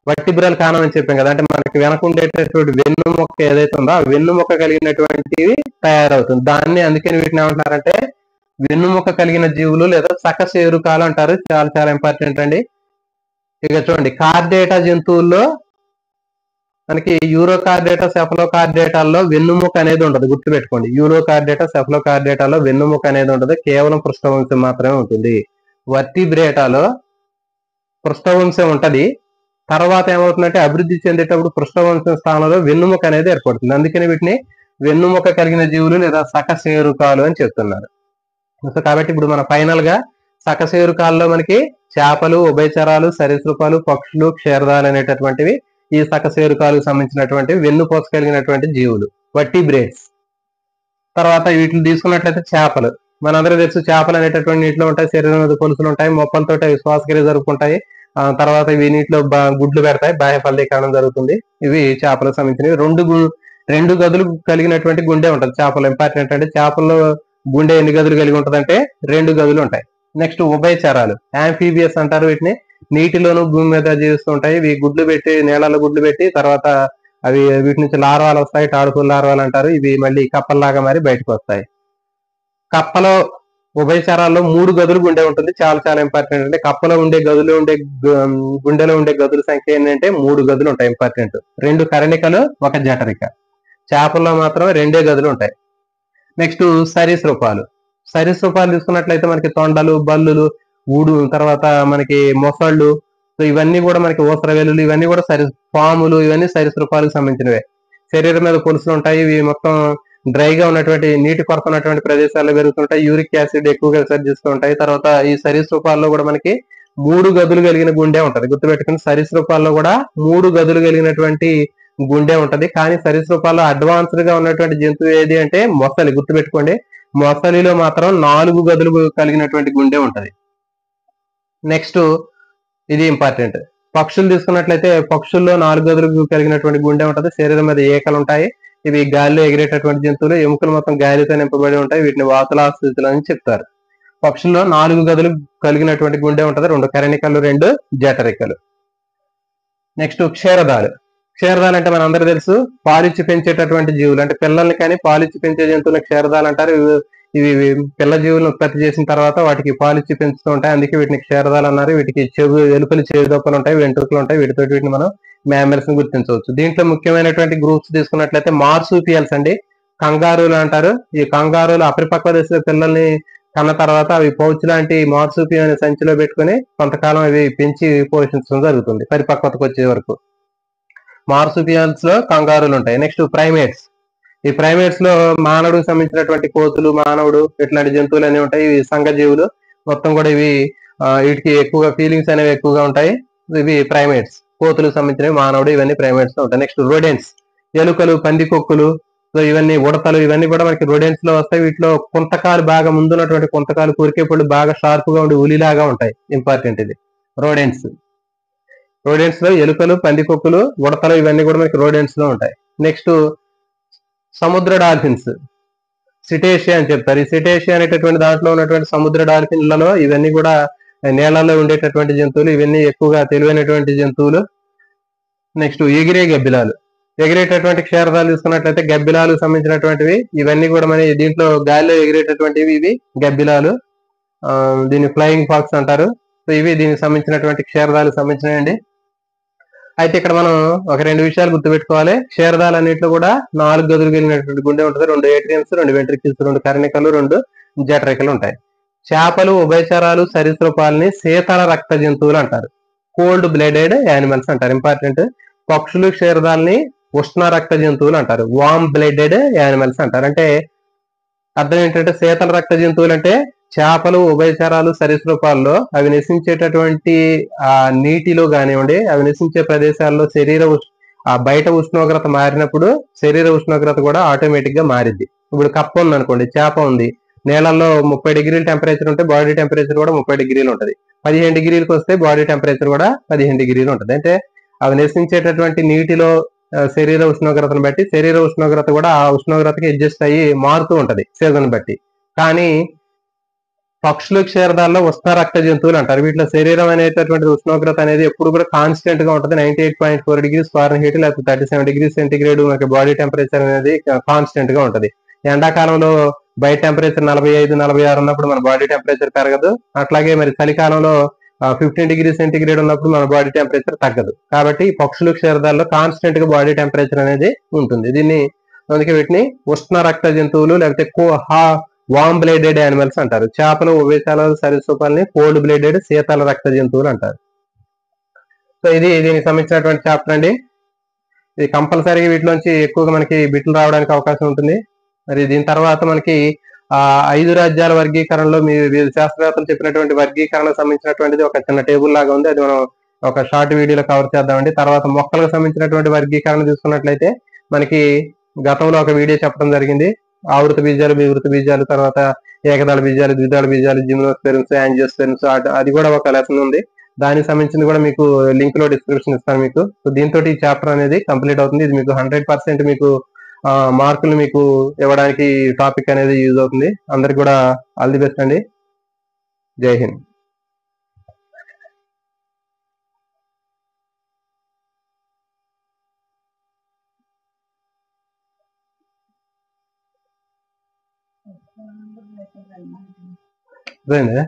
వర్టిబ్రల్ కానం అని చెప్పాం కదా, అంటే మనకి వెనక ఉండేటటువంటి వెన్నుముక ఏదైతే ఉందో ఆ వెన్నుముక కలిగినటువంటివి తయారవుతుంది. దాన్ని అందుకని వీటిని ఏమంటారంటే వెన్నుముక కలిగిన జీవులు లేదా సకశేరుకాలు అంటారు. చాలా చాలా ఇంపార్టెంట్ అండి. ఇక చూడండి, కార్డేటా జంతువుల్లో మనకి యూరో కార్డేటా, సెఫలో కార్డేటాల్లో వెన్నుముక అనేది ఉండదు. గుర్తుపెట్టుకోండి, యూరో కార్డేటా, సెఫలో కార్డేటాలో వెన్నుముక అనేది ఉండదు. కేవలం పృష్ఠవంశం మాత్రమే ఉంటుంది. వర్టిబ్రేటాలో పృష్ఠవంశం ఉంటది. తర్వాత ఏమవుతుందంటే అభివృద్ధి చెందేటప్పుడు పృష్ఠవంశం స్థానంలో వెన్నుముక అనేది ఏర్పడుతుంది. అందుకని వీటిని వెన్నుముక కలిగిన జీవులు లేదా సకశేరుకాలు అని చెప్తున్నారు. సో కాబట్టి ఇప్పుడు మన ఫైనల్ గా సకశేరుకాల్లో మనకి చేపలు, ఉభయచరాలు, సరీసృపాలు, పక్షులు, క్షీరదాలు అనేటటువంటివి ఈ సకశేరుకాలకు సంబంధించినటువంటి వెన్నుపూస కలిగినటువంటి జీవులు, వర్టిబ్రేట్స్. తర్వాత వీటిని తీసుకున్నట్లయితే చేపలు, మనందరూ తెలుసు చేపలు అనేటటువంటి నీటిలో ఉంటాయి, శరీరం మీద పొలుసులు ఉంటాయి, మొప్పలతో శ్వాసక్రియ జరుపుకుంటాయి. తర్వాత ఇవి నీటిలో గుడ్లు పెడతాయి, బాహ్య ఫలదీకరణం జరుగుతుంది. ఇవి చేపలకు సంబంధించినవి. రెండు గదులు కలిగినటువంటి గుండె ఉంటుంది చేపలు. ఇంపార్టెంట్ అంటే చేపల్లో గుండె ఎన్ని గదులు కలిగి ఉంటుంది అంటే 2 గదులు ఉంటాయి. నెక్స్ట్ ఉభయచరాలు, యాంఫీబియస్ అంటారు వీటిని. నీటిలోను భూమి మీద జీవిస్తూ ఉంటాయి. ఇవి గుడ్లు పెట్టి నీళ్ళలో గుడ్లు పెట్టి తర్వాత అవి వీటి నుంచి లార్వాలు వస్తాయి, తాడుపుల లార్వాలు అంటారు. ఇవి మళ్ళీ కప్పల్లాగా మారి బయటకు వస్తాయి. కప్పలో ఉభయచరాల్లో 3 గదులు గుండె ఉంటుంది. చాలా చాలా ఇంపార్టెంట్ అంటే కప్పలో ఉండే గుండెలో ఉండే గదుల సంఖ్య ఏంటంటే 3 గదులు ఉంటాయి. ఇంపార్టెంట్. 2 కరణికలు, 1 జఠరిక. చేపల్లో మాత్రం 2 గదులు ఉంటాయి. నెక్స్ట్ సరీసృపాలు. సరీసృపాలు తీసుకున్నట్లయితే మనకి తొండలు, బల్లులు, తర్వాత మనకి మొసళ్ళు, సో ఇవన్నీ కూడా మనకి ఊసరవేలులు, ఇవన్నీ కూడా పాములు, ఇవన్నీ సరీసృపాలకు సంబంధించినవే. శరీరం మీద పొలుసులు ఉంటాయి. ఇవి మొత్తం డ్రైగా ఉన్నటువంటి నీటి కొరత ఉన్నటువంటి ప్రదేశాల్లో పెరుగుతుంటాయి. యూరిక్ యాసిడ్ ఎక్కువగా విసర్జిస్తూ ఉంటాయి. తర్వాత ఈ సరీసృపాల్లో కూడా మనకి 3 గదులు కలిగిన గుండె ఉంటది. గుర్తుపెట్టుకుని సరీసృపాల్లో కూడా 3 గదులు కలిగినటువంటి గుండె ఉంటది. కానీ సరీసృపాల్లో అడ్వాన్స్డ్ గా ఉన్నటువంటి జంతువు ఏది అంటే మొసలి. గుర్తుపెట్టుకోండి, మొసలిలో మాత్రం 4 గదులు కలిగినటువంటి గుండె ఉంటది. నెక్స్ట్ ఇది ఇంపార్టెంట్. పక్షులు తీసుకున్నట్లయితే పక్షుల్లో 4 గదులు కలిగినటువంటి గుండె ఉంటది. శరీరం మీద ఏకలు ఉంటాయి. ఇవి గాలిలో ఎగిరేటటువంటి జంతువులు. ఎముకలు మొత్తం గాలితో నింపబడి ఉంటాయి. వీటిని వాతులాస్థితులు అని చెప్తారు. పక్షుల్లో 4 గదులు కలిగినటువంటి గుండె ఉంటది. 2 కరణికలు, 2 జఠరికలు. నెక్స్ట్ క్షీరదాలు. క్షీరదాలు అంటే మనందరూ తెలుసు పాలిచ్చి పెంచేటటువంటి జీవులు. అంటే పిల్లల్ని కానీ పాలిచ్చి పెంచే జంతువులు క్షీరదాలు అంటారు. ఇవి పిల్ల జీవులను ఉత్పత్తి చేసిన తర్వాత వాటికి పాలిచ్చి పెంచుతూ ఉంటాయి. అందుకే వీటిని క్షీరదాలు అన్నారు. వీటికి వెలుపలి చెవి దొప్పలు ఉంటాయి, వెంట్రుకలు ఉంటాయి. వీటిని మనం మ్యామల్స్ ని గుర్తించవచ్చు. దీంట్లో ముఖ్యమైనటువంటి గ్రూప్స్ తీసుకున్నట్లయితే మార్సూపియల్స్ అండి, కంగారులు అంటారు. ఈ కంగారులు అపరిపక్వ దశలో పిల్లల్ని కన్న తర్వాత అవి పౌచ్ లాంటి మార్సూపియం అనే సంచిలో పెట్టుకుని కొంతకాలం అవి పెంచి పోషించడం జరుగుతుంది పరిపక్వతకు వచ్చే వరకు. మార్సుపియన్స్ లో కంగారులు ఉంటాయి. Next primates. ఈ ప్రైమేట్స్ లో మానవుడికి సంబంధించినటువంటి కోతులు, మానవుడు ఇట్లాంటి జంతువులు అనేవి ఉంటాయి. ఇవి సంఘజీవులు మొత్తం కూడా. ఇవి వీటికి ఎక్కువగా ఫీలింగ్స్ అనేవి ఎక్కువగా ఉంటాయి. ఇవి ప్రైమేట్స్. కోతులకు సంబంధించినవి, మానవుడు, ఇవన్నీ ప్రైమేట్స్ లో ఉంటాయి. నెక్స్ట్ రోడెంట్స్, ఎలుకలు, పందికొక్కులు, సో ఇవన్నీ ఉడతలు, ఇవన్నీ కూడా మనకి రోడెంట్స్ లో వస్తాయి. వీటిలో కొంతకాలు బాగా ముందున్నటువంటి కొంతకాలు కొరికే పళ్ళు బాగా షార్ప్ గా ఉండి ఉలిలాగా ఉంటాయి. ఇంపార్టెంట్ ఇది రోడెంట్స్. రోడెంట్స్ లో ఎలుకలు, పందికొక్కులు, ఉడతలు, ఇవన్నీ కూడా మనకి రోడెంట్స్ లో ఉంటాయి. నెక్స్ట్ సముద్ర డాల్ఫిన్స్, సిటేషియా అని చెప్తారు. ఈ సిటేషియా అనేటటువంటి దాంట్లో ఉన్నటువంటి సముద్ర డాల్ఫిన్లలో ఇవన్నీ కూడా నేలల్లో ఉండేటటువంటి జంతువులు. ఇవన్నీ ఎక్కువగా తెలివైనటువంటి జంతువులు. నెక్స్ట్ ఎగిరే గబ్బిలాలు, ఎగిరేటటువంటి క్షీరదాలు చూసుకున్నట్లయితే గబ్బిలాలకు సంబంధించినటువంటివి. ఇవన్నీ కూడా మన దీంట్లో గాలిలో ఎగిరేటటువంటివి ఇవి గబ్బిలాలు. దీన్ని ఫ్లయింగ్ ఫాక్స్ అంటారు. సో ఇవి దీనికి సంబంధించినటువంటి క్షీరదాలకు సంబంధించినవి. అయితే ఇక్కడ మనం ఒక రెండు విషయాలు గుర్తుపెట్టుకోవాలి. క్షీరదాలు అన్నింటిలో కూడా 4 గదులు కలిగినటువంటి గుండె ఉంటుంది. 2 ఏట్రియన్స్, 2 వెంట్రికల్స్, 2 కర్ణికలు, 2 జఠరికలు ఉంటాయి. చేపలు, ఉభయచరాలు, సరీసృపాలని శీతల రక్త జంతువులు అంటారు. కోల్డ్ బ్లడెడ్ యానిమల్స్ అంటారు. ఇంపార్టెంట్. పక్షులు, క్షీరదాలని ఉష్ణ రక్త జంతువులు అంటారు. వామ్ బ్లడెడ్ యానిమల్స్ అంటారు. అంటే అర్థం ఏంటంటే శీతల రక్త జంతువులు అంటే చేపలు, ఉభయచరాలు, సరీసృపాల్లో అవి నివసించేటటువంటి ఆ నీటిలో కానివ్వండి, అవి నివసించే ప్రదేశాల్లో బయట ఉష్ణోగ్రత మారినప్పుడు శరీర ఉష్ణోగ్రత కూడా ఆటోమేటిక్ గా మారిద్ది. ఇప్పుడు కప్ప ఉంది అనుకోండి, చేప ఉంది, నేలల్లో 30 డిగ్రీల టెంపరేచర్ ఉంటే బాడీ టెంపరేచర్ కూడా 30 డిగ్రీలు ఉంటుంది. 15 డిగ్రీలకు వస్తే బాడీ టెంపరేచర్ కూడా 15 డిగ్రీలు ఉంటుంది. అంటే అవి నివసించేటటువంటి నీటిలో శరీర ఉష్ణోగ్రతను బట్టి శరీర ఉష్ణోగ్రత కూడా ఆ ఉష్ణోగ్రతకి అడ్జస్ట్ అయ్యి మారుతూ ఉంటది సీజన్ బట్టి. కానీ పక్షులు, క్షీరదాల్లో ఉష్ణ రక్త జంతువులు అంటారు. వీటిలో శరీరం అనేటటువంటి ఉష్ణోగ్రత అనేది ఎప్పుడు కూడా కాన్స్టెంట్ గా ఉంటుంది. 98.4 డిగ్రీస్ ఫారెన్హీట్ లేకపోతే 37 డిగ్రీ సెంటిగ్రేడ్ మనకి బాడీ టెంపరేచర్ అనేది కాన్స్టెంట్ గా ఉంటుంది. ఎండాకాలంలో బయట టెంపరేచర్ 45, 46 ఉన్నప్పుడు మన బాడీ టెంపరేచర్ పెరగదు. అట్లాగే మరి చలికాలంలో 15 డిగ్రీ సెంటిగ్రేడ్ ఉన్నప్పుడు మన బాడీ టెంపరేచర్ తగ్గదు. కాబట్టి పక్షులు, క్షీరదాల్లో కాన్స్టెంట్ గా బాడీ టెంపరేచర్ అనేది ఉంటుంది. దీన్ని అందుకే వీటిని ఉష్ణ రక్త జంతువులు లేకపోతే వామ్ బ్లేడెడ్ యానిమల్స్ అంటారు. చేపలు, ఉభయచరాలు, సరీసృపాలని కోల్డ్ బ్లేడెడ్ శీతల రక్త జంతువులు అంటారు. సో ఇది దీనికి సంబంధించినటువంటి చాప్టర్ అండి. ఇది కంపల్సరీగా వీటిలోంచి ఎక్కువగా మనకి బిట్లు రావడానికి అవకాశం ఉంటుంది. మరి దీని తర్వాత మనకి 5 రాజ్యాల వర్గీకరణలో మీ శాస్త్రవేత్తలు చెప్పినటువంటి వర్గీకరణకు సంబంధించినటువంటిది ఒక చిన్న టేబుల్ లాగా ఉంది. అది మనం ఒక షార్ట్ వీడియోలో కవర్ చేద్దామండి. తర్వాత మొక్కలకు సంబంధించినటువంటి వర్గీకరణ చూసుకున్నట్లయితే మనకి గతంలో ఒక వీడియో చెప్పడం జరిగింది. ఆవృత బీజాలు, వివృత బీజాలు, తర్వాత ఏకదళ బీజాలు, ద్విదళ బీజాలు, జిమ్నోస్పెర్మ్స్, యాంజియోస్పెర్మ్స్, అది కూడా ఒక లెసన్ ఉంది. దానికి సంబంధించింది కూడా మీకు లింక్ లో డిస్క్రిప్షన్ ఇస్తాను మీకు. సో దీంతో ఈ చాప్టర్ అనేది కంప్లీట్ అవుతుంది. ఇది మీకు 100% మీకు మార్కులు మీకు ఇవ్వడానికి టాపిక్ అనేది యూజ్ అవుతుంది. అందరికి కూడా ఆల్ ది బెస్ట్ అండి. జై హింద్. అదేండి.